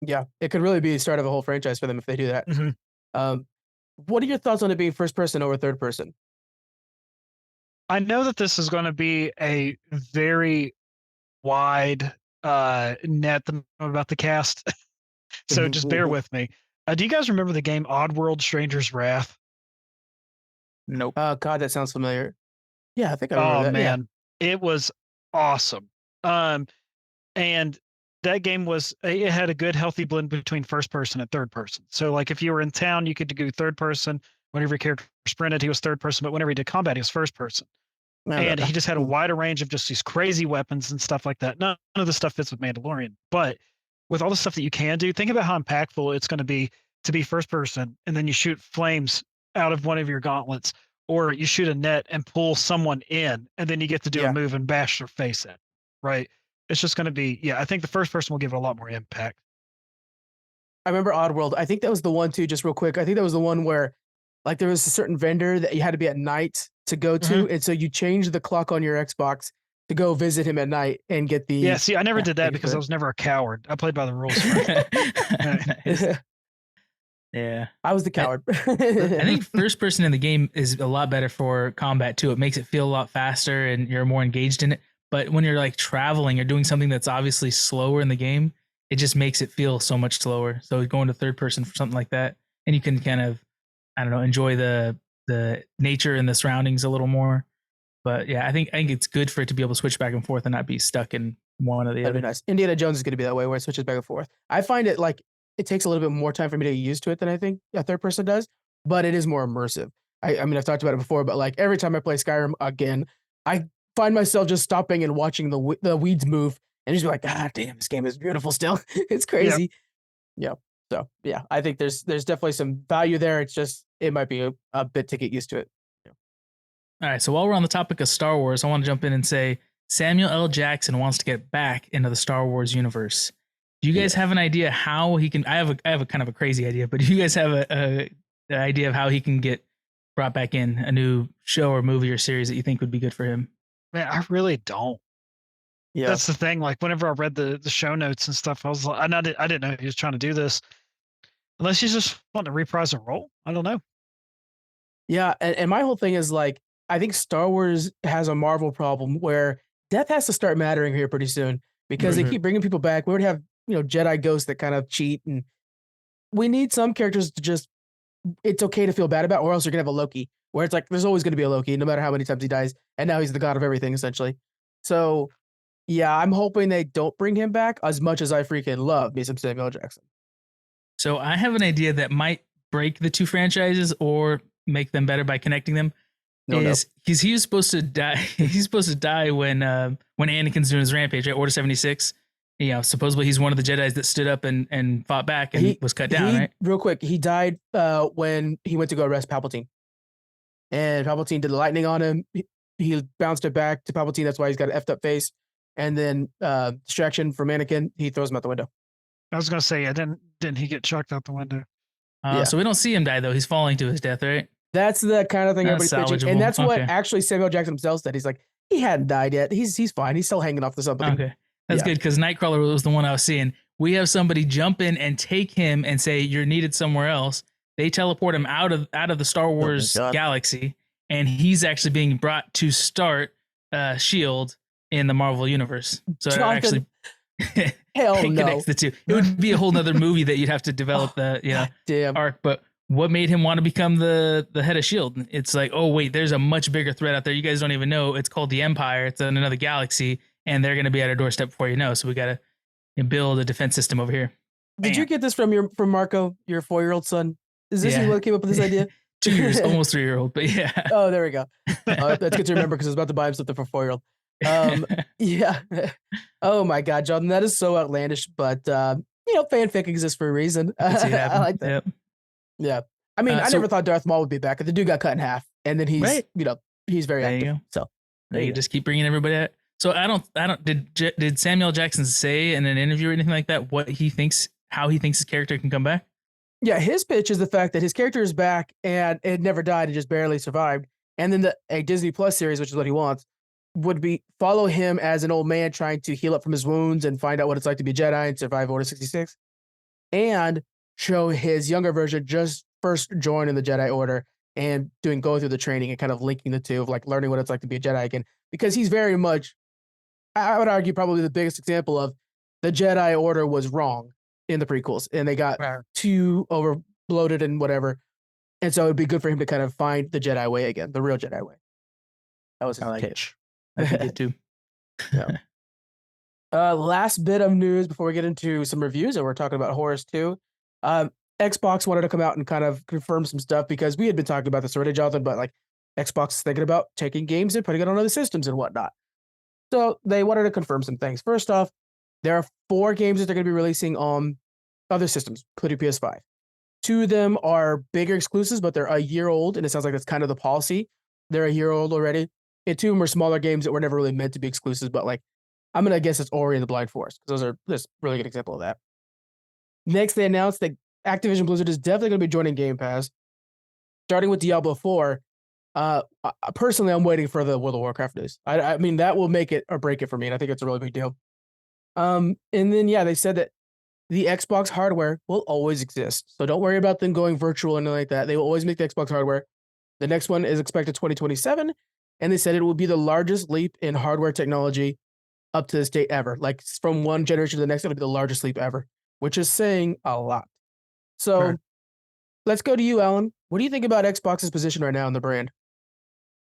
Yeah, it could really be the start of a whole franchise for them if they do that. Mhm. What are your thoughts on it being first person over third person? I know that this is going to be a very wide net about the cast, so just bear with me. Do you guys remember the game Oddworld: Stranger's Wrath? Nope. God, that sounds familiar. Yeah, I think I remember Oh that. man, it was awesome. And that game was it had a good healthy blend between first person and third person. So like if you were in town, you could do third person. Whenever your character sprinted, he was third person, but whenever he did combat, he was first person. Yeah. And he just had a wider range of just these crazy weapons and stuff like that. None of the stuff fits with Mandalorian, but with all the stuff that you can do, think about how impactful it's going to be first person, and then you shoot flames out of one of your gauntlets, or you shoot a net and pull someone in, and then you get to do a move and bash their face in, right? It's just going to be, I think the first person will give it a lot more impact. I remember Oddworld. I think that was the one too, just real quick. I think that was the one where like there was a certain vendor that you had to be at night to go to. And so you changed the clock on your Xbox to go visit him at night and get the. Yeah, see, I never did that because I was never a coward. I played by the rules. Nice. Yeah. I was the coward. I think first person in the game is a lot better for combat too. It makes it feel a lot faster and you're more engaged in it. But when you're like traveling or doing something that's obviously slower in the game, it just makes it feel so much slower. So going to third person for something like that, and you can kind of, I don't know, enjoy the nature and the surroundings a little more. But yeah, I think it's good for it to be able to switch back and forth and not be stuck in one or the That'd other. be nice. Indiana Jones is going to be that way where it switches back and forth. I find it like it takes a little bit more time for me to get used to it than I think a third person does, but it is more immersive. I mean, I've talked about it before, but like every time I play Skyrim again, I find myself just stopping and watching the weeds move and just be like, ah, damn, this game is beautiful still. It's crazy. Yeah. So yeah, I think there's definitely some value there. It's just, it might be a bit to get used to it. All right. So while we're on the topic of Star Wars, I want to jump in and say Samuel L. Jackson wants to get back into the Star Wars universe. Do you guys have an idea how he can? I have a kind of a crazy idea, but do you guys have an idea of how he can get brought back in, a new show or movie or series that you think would be good for him? Man, I really don't. Yeah, that's the thing. Like whenever I read the show notes and stuff, I was like, I didn't know he was trying to do this. Unless he's just wanting to reprise a role. I don't know. Yeah, and my whole thing is like, I think Star Wars has a Marvel problem where death has to start mattering here pretty soon because they keep bringing people back. We already have, Jedi ghosts that kind of cheat, and we need some characters to just, it's okay to feel bad about, or else you're gonna have a Loki where it's like there's always gonna be a Loki no matter how many times he dies, and now he's the god of everything essentially. So yeah, I'm hoping they don't bring him back as much as I freaking love me some Samuel L. Jackson. So I have an idea that might break the two franchises or make them better by connecting them. He was supposed to die. He's supposed to die when Anakin's doing his rampage, right? Order 76. Supposedly he's one of the Jedis that stood up and fought back and was cut down, right? Real quick, he died when he went to go arrest Palpatine. And Palpatine did the lightning on him. He bounced it back to Palpatine. That's why he's got an effed up face. And then distraction from Anakin, he throws him out the window. I was gonna say, didn't he get chucked out the window? So we don't see him die though. He's falling to his death, right? That's the kind of thing everybody's pitching, and that's what actually Samuel Jackson himself said. He's like, he hadn't died yet. He's fine. He's still hanging off the something. Okay, that's good because Nightcrawler was the one I was seeing. We have somebody jump in and take him and say you're needed somewhere else. They teleport him out of the Star Wars galaxy, and he's actually being brought to start SHIELD in the Marvel universe. So Jonathan, it hell no. Connects the two. It would be a whole nother movie that you'd have to develop the arc, but. What made him want to become the head of S.H.I.E.L.D.? It's like, oh, wait, there's a much bigger threat out there. You guys don't even know. It's called the Empire. It's in another galaxy, and they're going to be at our doorstep before you know. So we got to build a defense system over here. Did you get this from Marco, your 4-year-old son? Is this you came up with this idea? 2 years, almost 3-year-old, but yeah. Oh, there we go. That's good to remember because I was about to buy him something for 4-year-old. Yeah. Oh my God, John, that is so outlandish, but fanfic exists for a reason. I like that. Yep. Yeah. I mean, I never thought Darth Maul would be back. The dude got cut in half, and then he's, he's very active. So they just keep bringing everybody out. So I don't. Did Samuel Jackson say in an interview or anything like that how he thinks his character can come back? Yeah, his pitch is the fact that his character is back and it never died and just barely survived. And then a Disney Plus series, which is what he wants, would be follow him as an old man trying to heal up from his wounds and find out what it's like to be a Jedi and survive Order 66, and show his younger version just first joining the Jedi Order and go through the training and kind of linking the two of like learning what it's like to be a Jedi again. Because he's very much, I would argue, probably the biggest example of the Jedi Order was wrong in the prequels, and they got too over bloated and whatever. And so it'd be good for him to kind of find the Jedi way again, the real Jedi way. That was his pitch. I think it too. Yeah. Last bit of news before we get into some reviews, and we're talking about Horus 2. Xbox wanted to come out and kind of confirm some stuff because we had been talking about this already, Jonathan, but like Xbox is thinking about taking games and putting it on other systems and whatnot. So they wanted to confirm some things. First off, there are 4 games that they're going to be releasing on other systems, including PS5. 2 of them are bigger exclusives, but they're a year old, and it sounds like that's kind of the policy. They're a year old already. And 2 of them are smaller games that were never really meant to be exclusives, but like, I'm going to guess it's Ori and the Blind Forest, because that's a really good example of that. Next, they announced that Activision Blizzard is definitely going to be joining Game Pass, starting with Diablo 4. Personally, I'm waiting for the World of Warcraft news. I mean, that will make it or break it for me, and I think it's a really big deal. And then, yeah, they said that the Xbox hardware will always exist. So don't worry about them going virtual or anything like that. They will always make the Xbox hardware. The next one is expected 2027, and they said it will be the largest leap in hardware technology up to this date ever. Like from one generation to the next, it'll be the largest leap ever, which is saying a lot. So let's go to you, Alan. What do you think about Xbox's position right now in the brand?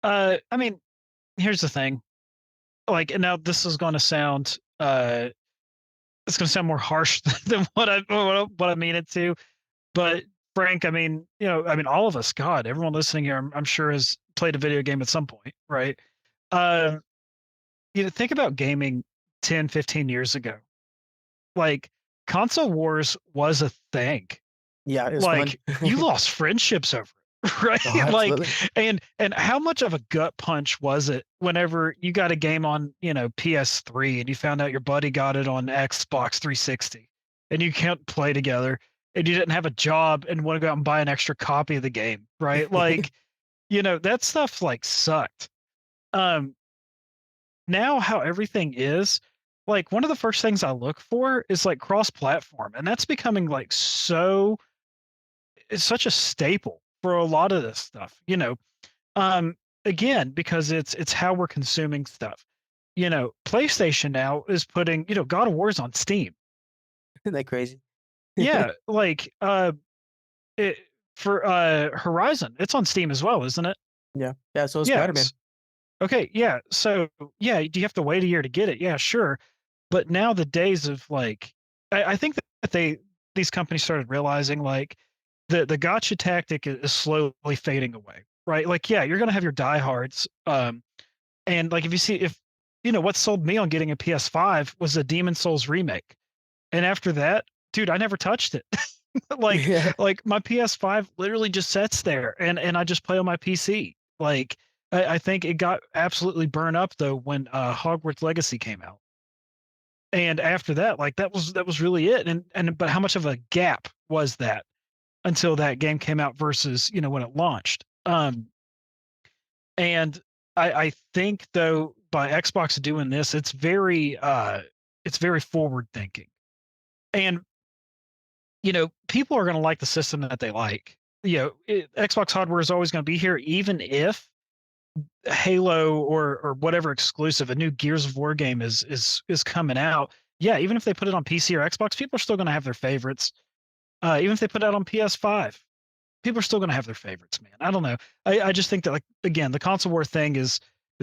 I mean, here's the thing. Like, and now this is going to sound, it's going to sound more harsh than what I mean it to. But Frank, I mean, all of us, God, everyone listening here, I'm sure has played a video game at some point, right? Think about gaming 10, 15 years ago. Like, console wars was a thing. Yeah, like you lost friendships over it, right? Oh, like, and how much of a gut punch was it whenever you got a game on, PS3 and you found out your buddy got it on Xbox 360 and you can't play together and you didn't have a job and want to go out and buy an extra copy of the game, right? Like, that stuff like sucked. Now how everything is, like one of the first things I look for is like cross-platform, and that's becoming like it's such a staple for a lot of this stuff, again, because it's how we're consuming stuff. PlayStation now is putting, God of War's on Steam. Isn't that crazy? Yeah. Like, for Horizon, it's on Steam as well, isn't it? Yeah. Yeah. So is Spider-Man. Okay. Yeah. So yeah, do you have to wait a year to get it? Yeah, sure. But now the days of like, I think that these companies started realizing like the gotcha tactic is slowly fading away, right? Like, yeah, you're going to have your diehards. And like, if what sold me on getting a PS5 was a Demon Souls remake. And after that, dude, I never touched it. like my PS5 literally just sits there and I just play on my PC. Like, I think it got absolutely burned up though when Hogwarts Legacy came out. And after that, like that was really it. But how much of a gap was that until that game came out versus, when it launched? And I think though by Xbox doing this, it's very forward thinking. And people are going to like the system that they like. Xbox hardware is always going to be here, even if Halo or whatever exclusive, a new Gears of War game is coming out. Yeah, even if they put it on PC or Xbox, people are still going to have their favorites. Even if they put it out on PS5, people are still going to have their favorites, man. I don't know. I just think that, like, again, the console war thing is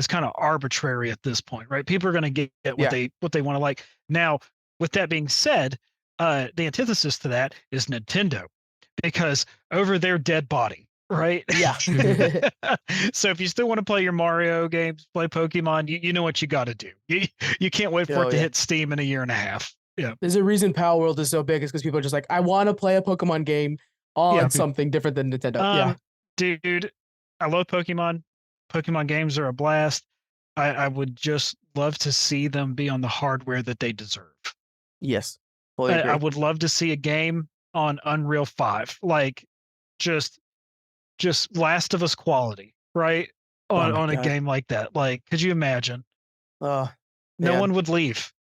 kind of arbitrary at this point, right? People are going to get what they want to like. Now, with that being said, the antithesis to that is Nintendo, because over their dead body. Right. Yeah. So if you still want to play your Mario games, play Pokemon, you know what you got to do. You can't wait for it to hit Steam in a year and a half. Yeah. There's a reason Pal World is so big, is because people are just like, I want to play a Pokemon game on something different than Nintendo. Dude, I love Pokemon. Pokemon games are a blast. I would just love to see them be on the hardware that they deserve. Yes. I would love to see a game on Unreal 5, like just Last of Us quality, right? On a game like that. Like, could you imagine? Oh, no one would leave.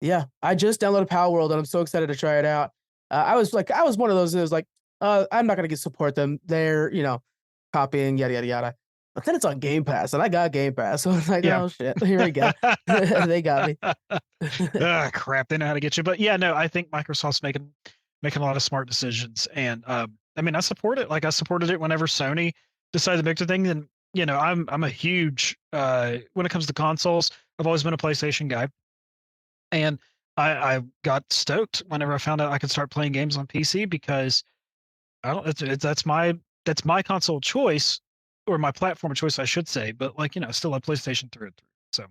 Yeah, I just downloaded Power World and I'm so excited to try it out. I was one of those that was like, I'm not gonna support them. They're, copying yada yada yada. But then it's on Game Pass, and I got Game Pass, so it's like, oh shit, here we go. They got me. Crap, they know how to get you. But yeah, no, I think Microsoft's making a lot of smart decisions, and I mean, I support it. Like I supported it whenever Sony decided to make the thing. And I'm a huge when it comes to consoles. I've always been a PlayStation guy, and I got stoked whenever I found out I could start playing games on PC because I don't. That's my console choice, or my platform of choice, I should say. But like still a PlayStation through and through. So,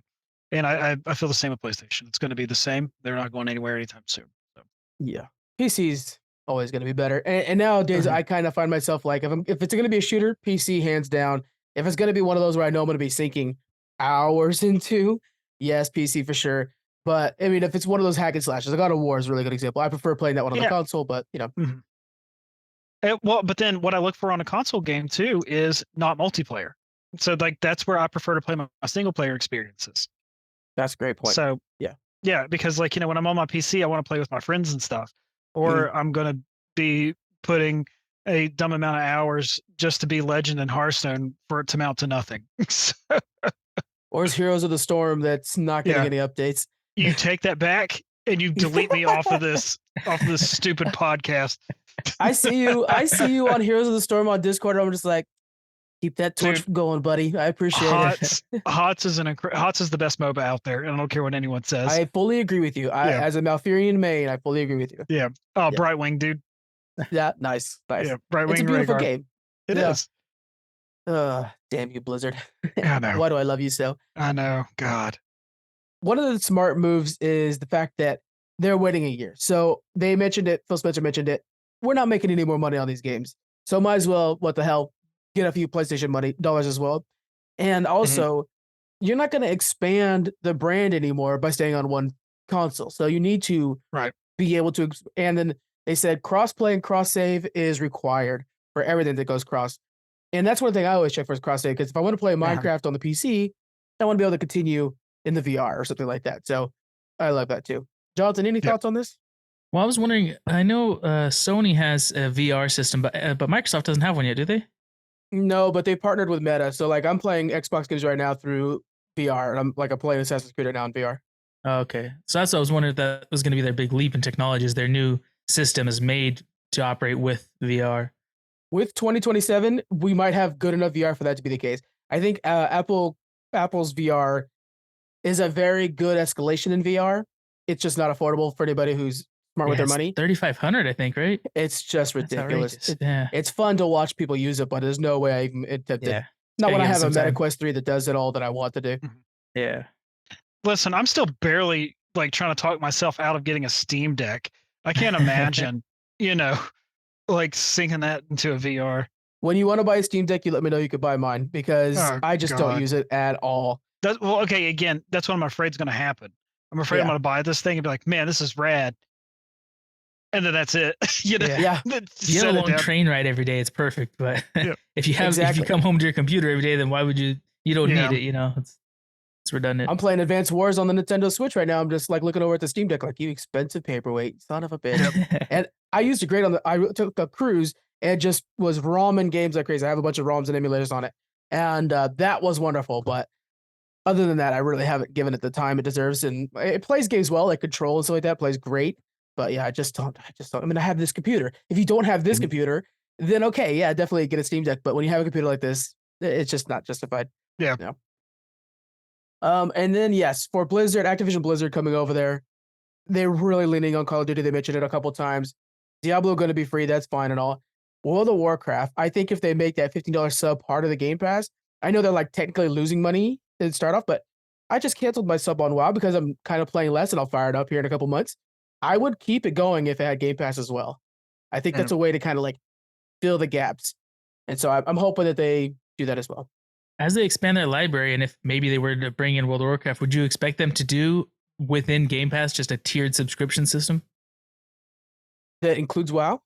and I feel the same with PlayStation. It's going to be the same. They're not going anywhere anytime soon. So. Yeah, PC's always going to be better. And nowadays, I kind of find myself like if it's going to be a shooter, PC hands down. If it's going to be one of those where I know I'm going to be sinking hours into, yes, PC for sure. But I mean, if it's one of those hack and slashes, God of War is a really good example. I prefer playing that one on the console, but Well, but then what I look for on a console game too is not multiplayer. So like that's where I prefer to play my single player experiences. That's a great point. So yeah, because like when I'm on my PC, I want to play with my friends and stuff, or I'm gonna be putting a dumb amount of hours just to be legend in Hearthstone for it to amount to nothing. Or is Heroes of the Storm that's not getting any updates. You take that back and you delete me off of this stupid podcast. I see you on Heroes of the Storm on Discord. I'm just like, keep that torch going, buddy. I appreciate it. HOTS is the best MOBA out there, and I don't care what anyone says. I fully agree with you. As a Malfurion main, I fully agree with you. Yeah. Oh, Brightwing, dude. Yeah, nice. Yeah, Brightwing. It's a beautiful game. It is. Damn you, Blizzard. I know. Why do I love you so? I know. God. One of the smart moves is the fact that they're waiting a year. So they mentioned it. Phil Spencer mentioned it. We're not making any more money on these games. So might as well, what the hell, get a few PlayStation dollars as well. And also, you're not going to expand the brand anymore by staying on one console. So you need to be able to, and then they said cross-play and cross-save is required for everything that goes cross. And that's one thing I always check for is cross-save, because if I want to play Minecraft on the PC, I want to be able to continue in the VR or something like that. So I love that too. Jonathan, any thoughts on this? Well, I was wondering, I know Sony has a VR system, but Microsoft doesn't have one yet, do they? No, but they partnered with Meta. So like I'm playing Xbox games right now through VR. And I'm playing Assassin's Creed right now in VR. Okay. So that's what I was wondering if that was going to be their big leap in technology, is their new system is made to operate with VR. With 2027, we might have good enough VR for that to be the case. I think Apple's VR is a very good escalation in VR. It's just not affordable for anybody who's smart with their money. 3,500, I think, right? It's just ridiculous. It's fun to watch people use it, but there's no way I even attempt it. Not when I have a Meta Quest 3 that does it all that I want to do. Yeah. Listen, I'm still barely like trying to talk myself out of getting a Steam Deck. I can't imagine, like syncing that into a VR. When you want to buy a Steam Deck, you let me know. You could buy mine, because I just don't use it at all. Okay, again, that's what I'm afraid is going to happen. I'm afraid I'm going to buy this thing and be like, man, this is rad. And then that's it. You have a long train ride every day. It's perfect. But if you come home to your computer every day, then why would you don't need it, it's redundant. I'm playing Advanced Wars on the Nintendo Switch right now. I'm just like looking over at the Steam Deck like, you expensive paperweight, son of a bitch. And I used it great I took a cruise and just was ROMing games like crazy. I have a bunch of ROMs and emulators on it. And that was wonderful. But other than that, I really haven't given it the time it deserves. And it plays games well, like Control and stuff like that, plays great. But yeah, I just don't. I mean, I have this computer. If you don't have this computer, then okay, yeah, definitely get a Steam Deck. But when you have a computer like this, it's just not justified. Yeah. And then yes, for Blizzard, Activision Blizzard coming over there, they're really leaning on Call of Duty. They mentioned it a couple times. Diablo going to be free. That's fine and all. World of Warcraft, I think if they make that $15 sub part of the Game Pass, I know they're like technically losing money to start off, but I just canceled my sub on WoW because I'm kind of playing less and I'll fire it up here in a couple months. I would keep it going if it had Game Pass as well. I think that's a way to kind of like fill the gaps. And so I'm hoping that they do that as well. As they expand their library, and if maybe they were to bring in World of Warcraft, would you expect them to do within Game Pass just a tiered subscription system? That includes WoW?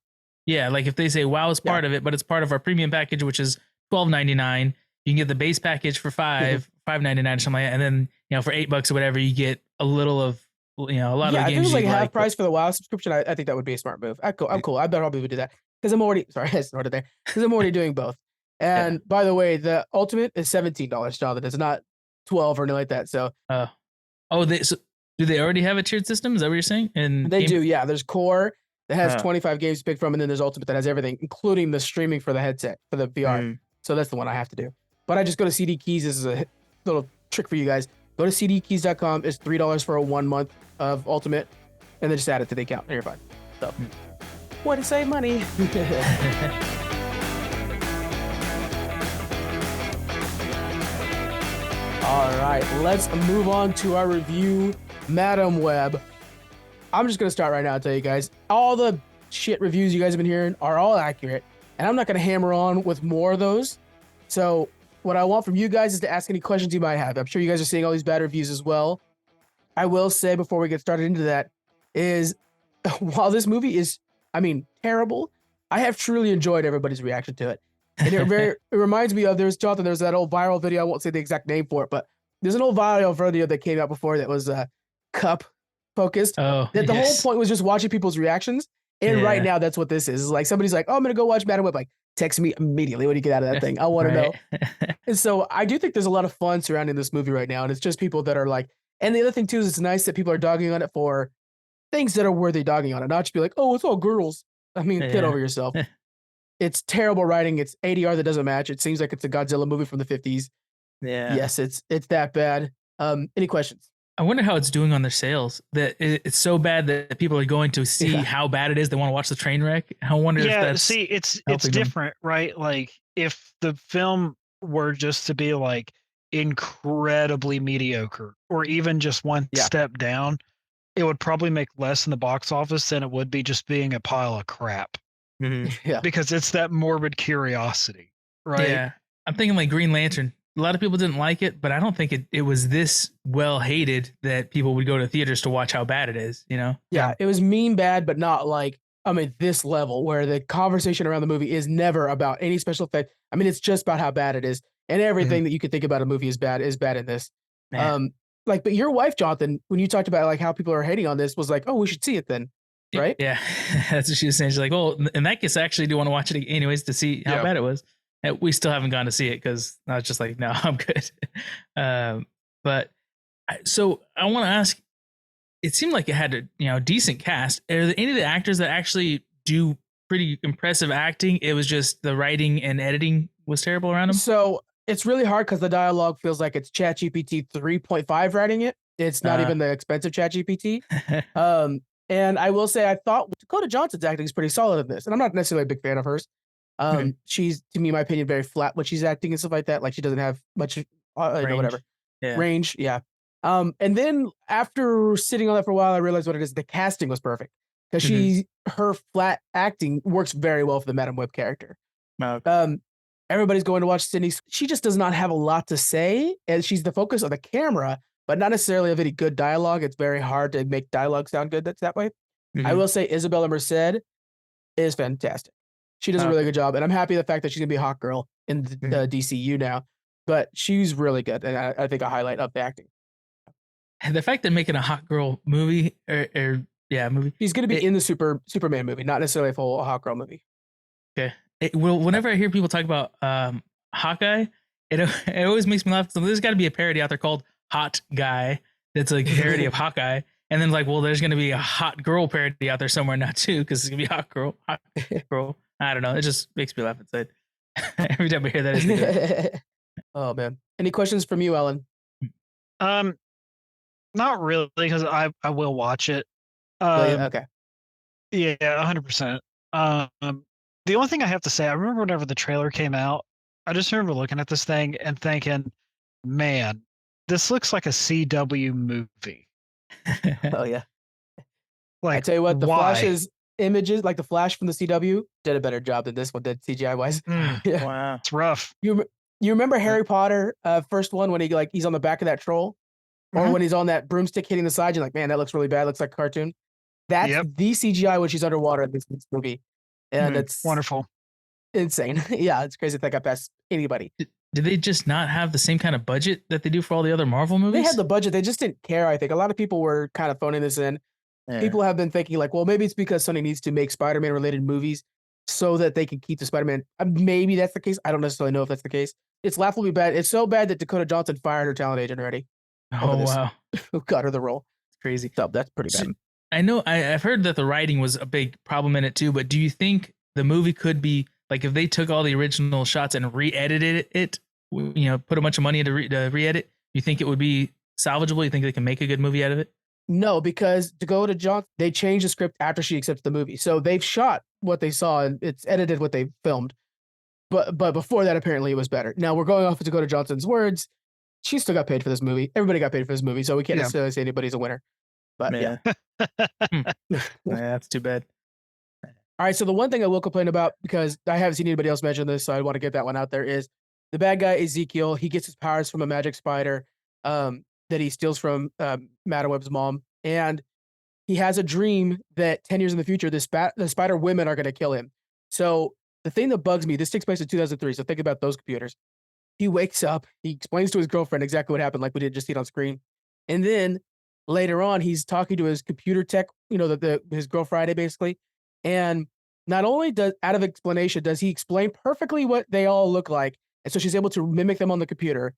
Yeah, like if they say WoW is part of it, but it's part of our premium package, which is $12.99. You can get the base package for $5.99 or something like that, and then for $8 or whatever, you get a little of a lot of the games. Yeah, if it was like half price but... for the WoW subscription, I think that would be a smart move. I'm cool. I bet probably would do that because I'm already I snorted there because I'm already doing both. And by the way, the ultimate is $17, Jonathan. It's not 12 or anything like that. So, do they already have a tiered system? Is that what you're saying? And they do. Yeah, there's core that has 25 games to pick from, and then there's ultimate that has everything, including the streaming for the headset for the VR. So that's the one I have to do. But I just go to CD Keys. This is a little trick for you guys. Go to cdkeys.com. It's $3 for a 1 month of ultimate, and then just add it to the account, and you're fine. So, way to save money. All right, let's move on to our review, Madam Web. I'm just going to start right now and tell you guys, all the shit reviews you guys have been hearing are all accurate, and I'm not going to hammer on with more of those. So what I want from you guys is to ask any questions you might have. I'm sure you guys are seeing all these bad reviews as well. I will say before we get started into that is, while this movie is, terrible, I have truly enjoyed everybody's reaction to it. And it reminds me of, there's that old viral video. I won't say the exact name for it, but there's an old viral video that came out before that was cup focused. Oh, that the whole point was just watching people's reactions. And right now, that's what this is. It's like somebody's like, oh, I'm going to go watch Madam Web. Like, text me immediately when you get out of that thing. I want to know. And so I do think there's a lot of fun surrounding this movie right now. And it's just people that are like, and the other thing too is it's nice that people are dogging on it for things that are worthy dogging on it. Not just be like, oh, it's all girls. Get over yourself. It's terrible writing. It's ADR that doesn't match. It seems like it's a Godzilla movie from the 50s. Yeah. Yes, it's that bad. Any questions? I wonder how it's doing on their sales. That it's so bad that people are going to see how bad it is. They want to watch the train wreck. I wonder if that's it's different, right? Like if the film were just to be like incredibly mediocre or even just one step down, it would probably make less in the box office than it would be just being a pile of crap. Yeah, because it's that morbid curiosity, right? Yeah, I'm thinking like Green Lantern. A lot of people didn't like it, but I don't think it was this well hated that people would go to theaters to watch how bad it is, Yeah, it was mean bad, but not like, this level where the conversation around the movie is never about any special effect. It's just about how bad it is. And everything that you could think about a movie is bad in this. Man. But your wife, Jonathan, when you talked about like how people are hating on this, was like, oh, we should see it then. Right? Yeah, that's what she was saying. She's like, well, in that case, I actually do want to watch it anyways to see how bad it was. And we still haven't gone to see it because I was just like, no, I'm good. So I want to ask, it seemed like it had a decent cast. Are there any of the actors that actually do pretty impressive acting? It was just the writing and editing was terrible around them. So it's really hard because the dialogue feels like it's ChatGPT 3.5 writing it. It's not even the expensive ChatGPT. And I will say, I thought Dakota Johnson's acting is pretty solid in this. And I'm not necessarily a big fan of hers. She's, to me, in my opinion, very flat when she's acting and stuff like that. Like she doesn't have much, range. Yeah. And then after sitting on that for a while, I realized what it is. The casting was perfect because her flat acting works very well for the Madam Web character. Everybody's going to watch Sydney. She just does not have a lot to say. And she's the focus of the camera, but not necessarily of any good dialogue. It's very hard to make dialogue sound good that way. I will say Isabella Merced is fantastic. She does a really good job. And I'm happy the fact that she's going to be a hot girl in the DCU now. But she's really good. And I think a highlight of the acting. And the fact they're making a hot girl movie, movie. She's going to be in the Superman movie, not necessarily a full hot girl movie. Okay. Whenever I hear people talk about Hawkeye, it always makes me laugh. So there's got to be a parody out there called Hot Guy that's like a parody of Hawkeye. And then like, well, there's going to be a hot girl parody out there somewhere now too, because it's going to be hot girl. I don't know. It just makes me laugh inside. Every time I hear that. Oh, man. Any questions from you, Ellen? Not really, because I will watch it. Okay. Yeah, 100%. The only thing I have to say, I remember whenever the trailer came out, I just remember looking at this thing and thinking, man, this looks like a CW movie. Oh, yeah. Like, I tell you what, the Flash's images, like the Flash from the CW, did a better job than this one did CGI wise. Yeah. Wow, it's rough. You remember Harry Potter first one when he's on the back of that troll, or when he's on that broomstick hitting the side? You're like, man, that looks really bad. Looks like a cartoon. That's the CGI when she's underwater in this movie. And it's wonderful. insane. Yeah, it's crazy if that got past anybody. Did they just not have the same kind of budget that they do for all the other Marvel movies? They had the budget, they just didn't care, I think. A lot of people were kind of phoning this in. Yeah. People have been thinking like, well, maybe it's because Sony needs to make Spider-Man related movies so that they can keep the Spider-Man. Maybe that's the case. I don't necessarily know if that's the case. It's laughably bad. It's so bad that Dakota Johnson fired her talent agent already. Oh, wow. Who got her the role. It's crazy. So that's pretty bad. I know I've heard that the writing was a big problem in it too, but do you think the movie could be like if they took all the original shots and re-edited it, put a bunch of money into re-edit, you think it would be salvageable? You think they can make a good movie out of it? No, because Dakota Johnson, they changed the script after she accepted the movie. So they've shot what they saw and it's edited what they filmed. But before that, apparently it was better. Now we're going off of Dakota Johnson's words. She still got paid for this movie. Everybody got paid for this movie. So we can't necessarily say anybody's a winner. But yeah. That's too bad. All right. So the one thing I will complain about, because I haven't seen anybody else mention this, so I want to get that one out there, is the bad guy, Ezekiel. He gets his powers from a magic spider that he steals from Madam Web's mom. And he has a dream that 10 years in the future, the spider women are going to kill him. So the thing that bugs me, this takes place in 2003. So think about those computers. He wakes up, he explains to his girlfriend exactly what happened, like we did just see it on screen. And then later on, he's talking to his computer tech, his Girl Friday, basically. And not only out of explanation, does he explain perfectly what they all look like. And so she's able to mimic them on the computer.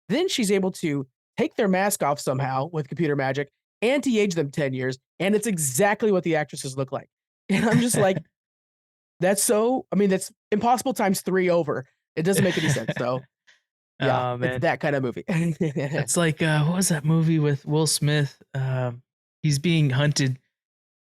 Then she's able to take their mask off somehow with computer magic, anti-age them 10 years. And it's exactly what the actresses look like. And I'm just like, that's impossible times 3 over. It doesn't make any sense. So yeah, it's that kind of movie. It's like, what was that movie with Will Smith? He's being hunted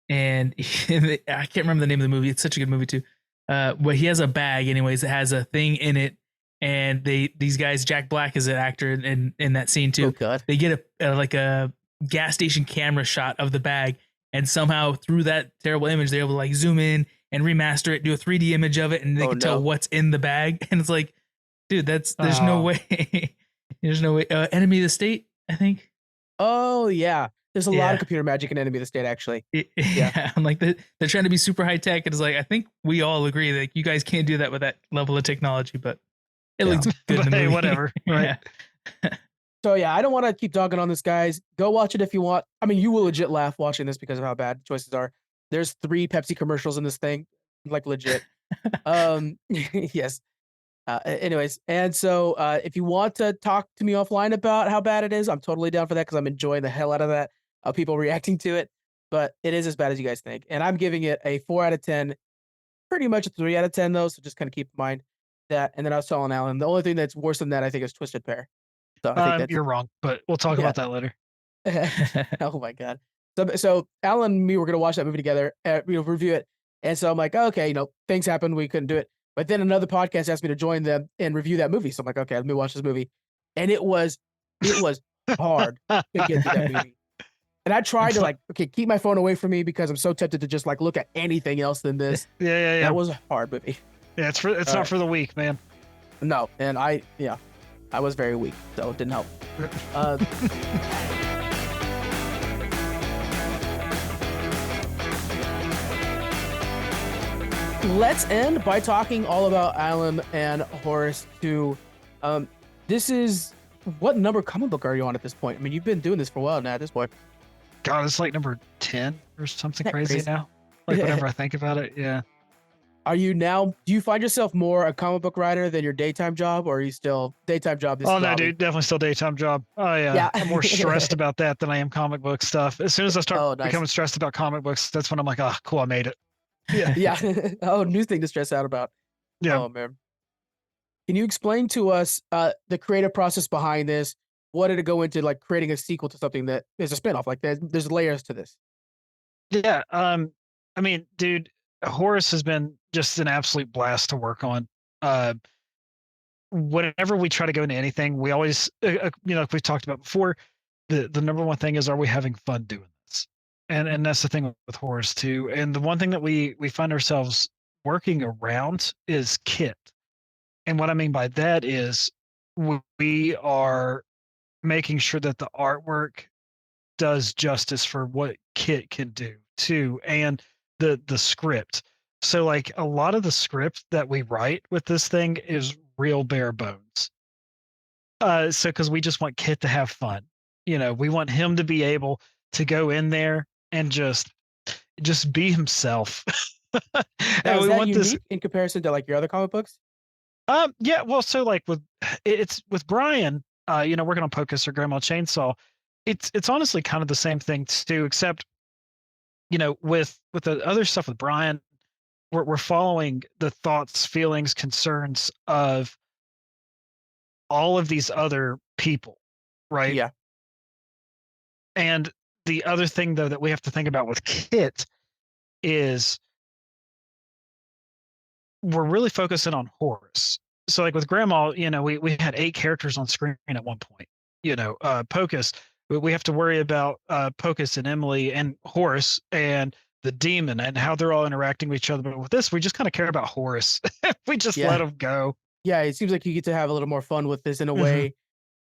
and I can't remember the name of the movie. It's such a good movie too. But he has a bag anyways that has a thing in it. And these guys, Jack Black is an actor in that scene too. Oh God. They get a gas station camera shot of the bag. And somehow through that terrible image, they're able to like zoom in and remaster it, do a 3D image of it. And they can tell what's in the bag. And it's like, dude, there's no way. There's no way. Enemy of the State, I think. Oh yeah. There's a lot of computer magic in Enemy of the State, actually. Yeah. I'm like, they're trying to be super high tech. It's like, I think we all agree that you guys can't do that with that level of technology, but it looks good in the movie. Whatever. Right. So yeah, I don't want to keep dogging on this, guys. Go watch it if you want. I mean, you will legit laugh watching this because of how bad the choices are. There's 3 Pepsi commercials in this thing, like legit. Yes. Anyways, and so if you want to talk to me offline about how bad it is, I'm totally down for that because I'm enjoying the hell out of that, people reacting to it. But it is as bad as you guys think. And I'm giving it a 4 out of 10, pretty much a 3 out of 10, though. So just kind of keep in mind that. And then I was telling Alan, the only thing that's worse than that, I think, is Twisted Pair. So I think you're wrong, but we'll talk about that later. Oh, my God. So Alan and me were going to watch that movie together, review it. And so I'm like, okay, things happened. We couldn't do it. But then another podcast asked me to join them and review that movie. So I'm like, okay, let me watch this movie. And it was hard to get through that movie. And I tried to keep my phone away from me because I'm so tempted to just look at anything else than this. Yeah. That was a hard movie. Yeah, it's not for the weak, man. No, and I was very weak, so it didn't help. Let's end by talking all about Allen and Horus 2. This is, what number comic book are you on at this point? I mean, you've been doing this for a while now at this point. God, it's like number 10 or something crazy now. Whenever I think about it, yeah. Do you find yourself more a comic book writer than your daytime job, or are you still daytime job? No, dude, definitely still daytime job. I'm more stressed about that than I am comic book stuff. As soon as I start becoming stressed about comic books, that's when I'm like, cool, I made it. Yeah. Oh, new thing to stress out about. Yeah. Oh, man. Can you explain to us the creative process behind this? What did it go into, creating a sequel to something that is a spinoff? There's layers to this. Yeah. I mean, dude, Horus has been just an absolute blast to work on. Whenever we try to go into anything, we always, like we've talked about before, the number one thing is, are we having fun doing this? And that's the thing with Horus too. And the one thing that we find ourselves working around is Kit. And what I mean by that is we are making sure that the artwork does justice for what Kit can do too, and the script. So like a lot of the script that we write with this thing is real bare bones. So because we just want Kit to have fun, we want him to be able to go in there and just be himself. Now, And is we that want unique this. in comparison to like your other comic books? Yeah, well, so like it's with Brian, working on Pocus or Grandma Chainsaw, it's honestly kind of the same thing too, except with the other stuff with Brian, we're following the thoughts, feelings, concerns of all of these other people, right? Yeah. And the other thing though that we have to think about with Kit is we're really focusing on Horus. So like with Grandma, we had 8 characters on screen at one point. Pocus, we have to worry about Pocus and Emily and Horus and the demon and how they're all interacting with each other. But with this, we just kind of care about Horus. We just let him go. Yeah, it seems like you get to have a little more fun with this in a way.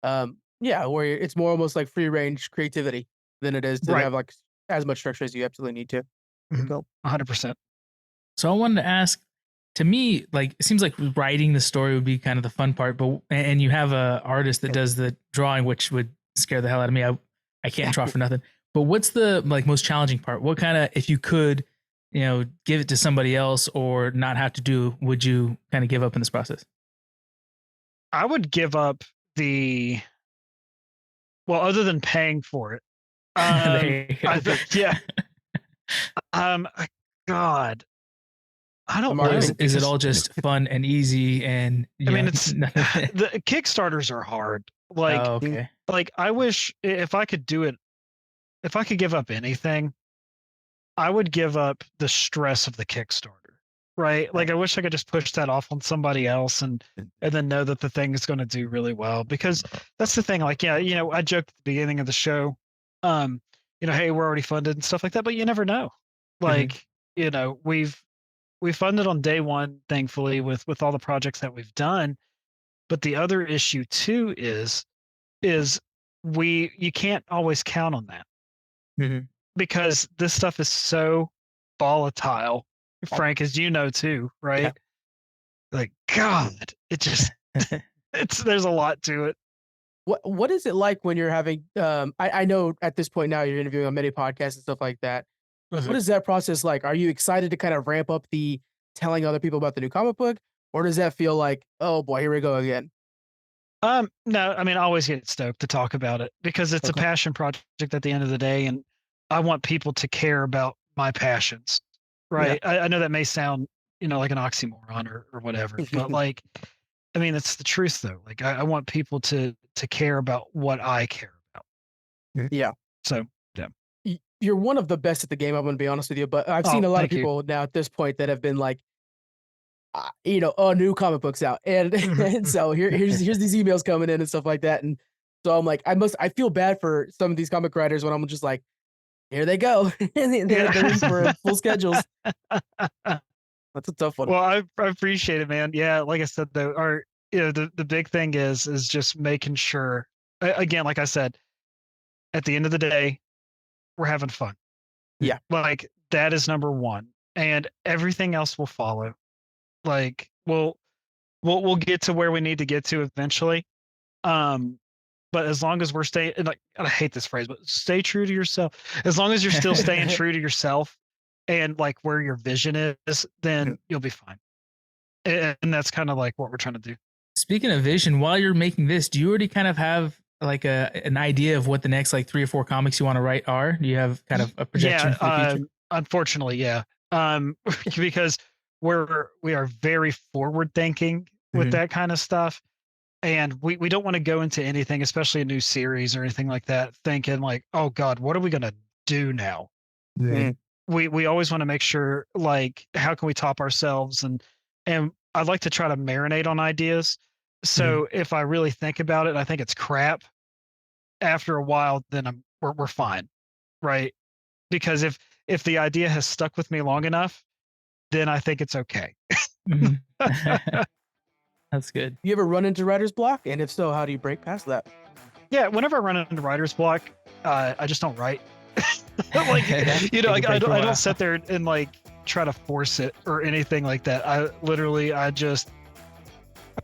Where it's more almost like free range creativity than it is to have like as much structure as you absolutely need to. Cool. 100%. So I wanted to ask, to me, like it seems like writing the story would be kind of the fun part, and you have a artist that does the drawing, which would scare the hell out of me. I can't draw for nothing. But what's the like most challenging part? What kind of, if you could, give it to somebody else or not have to do, would you kind of give up in this process? I would give up other than paying for it. Yeah. God, I don't know. Is it all just fun and easy? And it's the Kickstarters are hard. Like I wish if I could do it, if I could give up anything, I would give up the stress of the Kickstarter. Right. Like I wish I could just push that off on somebody else and then know that the thing is going to do really well, because that's the thing. Like, I joked at the beginning of the show, hey, we're already funded and stuff like that, but you never know. Like, we've funded on day one, thankfully, with all the projects that we've done. But the other issue too is you can't always count on that because this stuff is so volatile. Frank, as you know too, right? Yeah. Like, God, it just there's a lot to it. What is it like when you're having I know at this point now you're interviewing on many podcasts and stuff like that. What is that process like? Are you excited to kind of ramp up the telling other people about the new comic book, or does that feel like, oh boy, here we go again? No, I mean, I always get stoked to talk about it because it's a passion project at the end of the day, and I want people to care about my passions. Right. Yeah. I know that may sound, like an oxymoron or whatever, but like, I mean, it's the truth though. Like I want people to care about what I care about. Yeah. So, yeah. You're one of the best at the game. I'm going to be honest with you, but I've seen a lot of people now at this point that have been like, new comic books out. And so here's these emails coming in and stuff like that. And so I'm like, I feel bad for some of these comic writers when I'm just like, here they go. They're in for full schedules. That's a tough one. Well, I appreciate it, man. Yeah, like I said, though, the big thing is just making sure. Again, like I said, at the end of the day, we're having fun. Yeah, like that is number one, and everything else will follow. Like we'll get to where we need to get to eventually. But as long as we're staying, like, I hate this phrase, but stay true to yourself. As long as you're still staying true to yourself and like where your vision is, then you'll be fine. And that's kind of like what we're trying to do. Speaking of vision, while you're making this, do you already kind of have like an idea of what the next like 3 or 4 comics you want to write are? Do you have kind of a projection for the future? Unfortunately, yeah. Because we are very forward thinking with that kind of stuff. And we don't want to go into anything, especially a new series or anything like that, thinking like, oh God, what are we going to do now? We always want to make sure, like, how can we top ourselves? And I'd like to try to marinate on ideas. So if I really think about it, and I think it's crap, after a while, then we're fine. Right. Because if the idea has stuck with me long enough, then I think it's okay. That's good. You ever run into writer's block? And if so, how do you break past that? Yeah, whenever I run into writer's block, I just don't write. Like, you know, like I Take a while. don't sit there and like try to force it or anything like that. I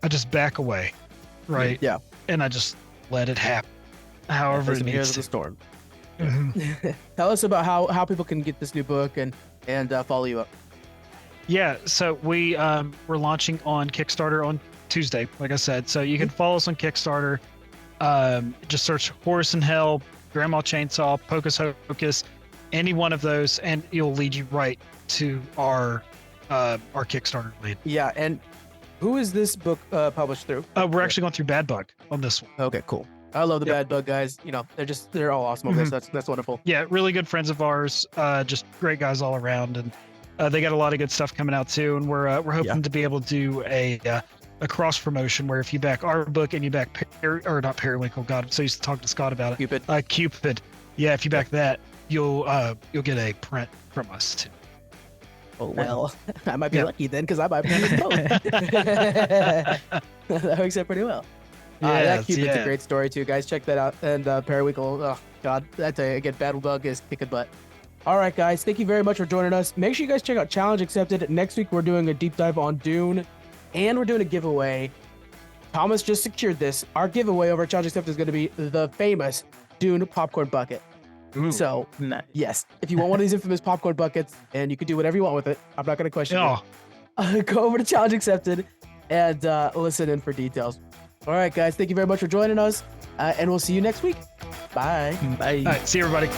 just back away, right? Yeah. And I just let it happen, however it Listen, here's needs the to. storm. Mhm. Tell us about how people can get this new book and follow you up. Yeah, so we're launching on Kickstarter on Tuesday, like I said. So you can follow us on Kickstarter. Just search Horus in Hell, Grandma Chainsaw, Pocus Hocus, any one of those, and it'll lead you right to our Kickstarter lead. Yeah, and who is this book published through? We're actually going through Bad Bug on this one. Okay, cool. I love the Yep. Bad Bug guys. You know, they're all awesome over there. So that's wonderful. Yeah, really good friends of ours. Just great guys all around, and they got a lot of good stuff coming out too. And we're hoping to be able to do a cross promotion where if you back our book and you back not Periwinkle, God, I'm so used to talking to Scott about it. Cupid. Cupid. Yeah, if you back that, you'll get a print from us too. Oh well, I might be Yeah. lucky then because I might be on this boat. That works out pretty well. That Yes, Cupid's yeah. a great story too, guys. Check that out. And Periwinkle, oh god, I tell you again, Bad Bug is kicking butt. All right, guys, thank you very much for joining us. Make sure you guys check out Challenge Accepted. Next week we're doing a deep dive on Dune, and we're doing a giveaway. Thomas just secured this. Our giveaway over at Challenge Accepted is going to be the famous Dune popcorn bucket. Ooh, So nice. yes, if you want one of these infamous popcorn buckets, and you can do whatever you want with it, I'm not going to question Oh, you. Go over to Challenge Accepted and listen in for details. All right, guys, thank you very much for joining us, and we'll see you next week. Bye. Bye. all right. See you, everybody.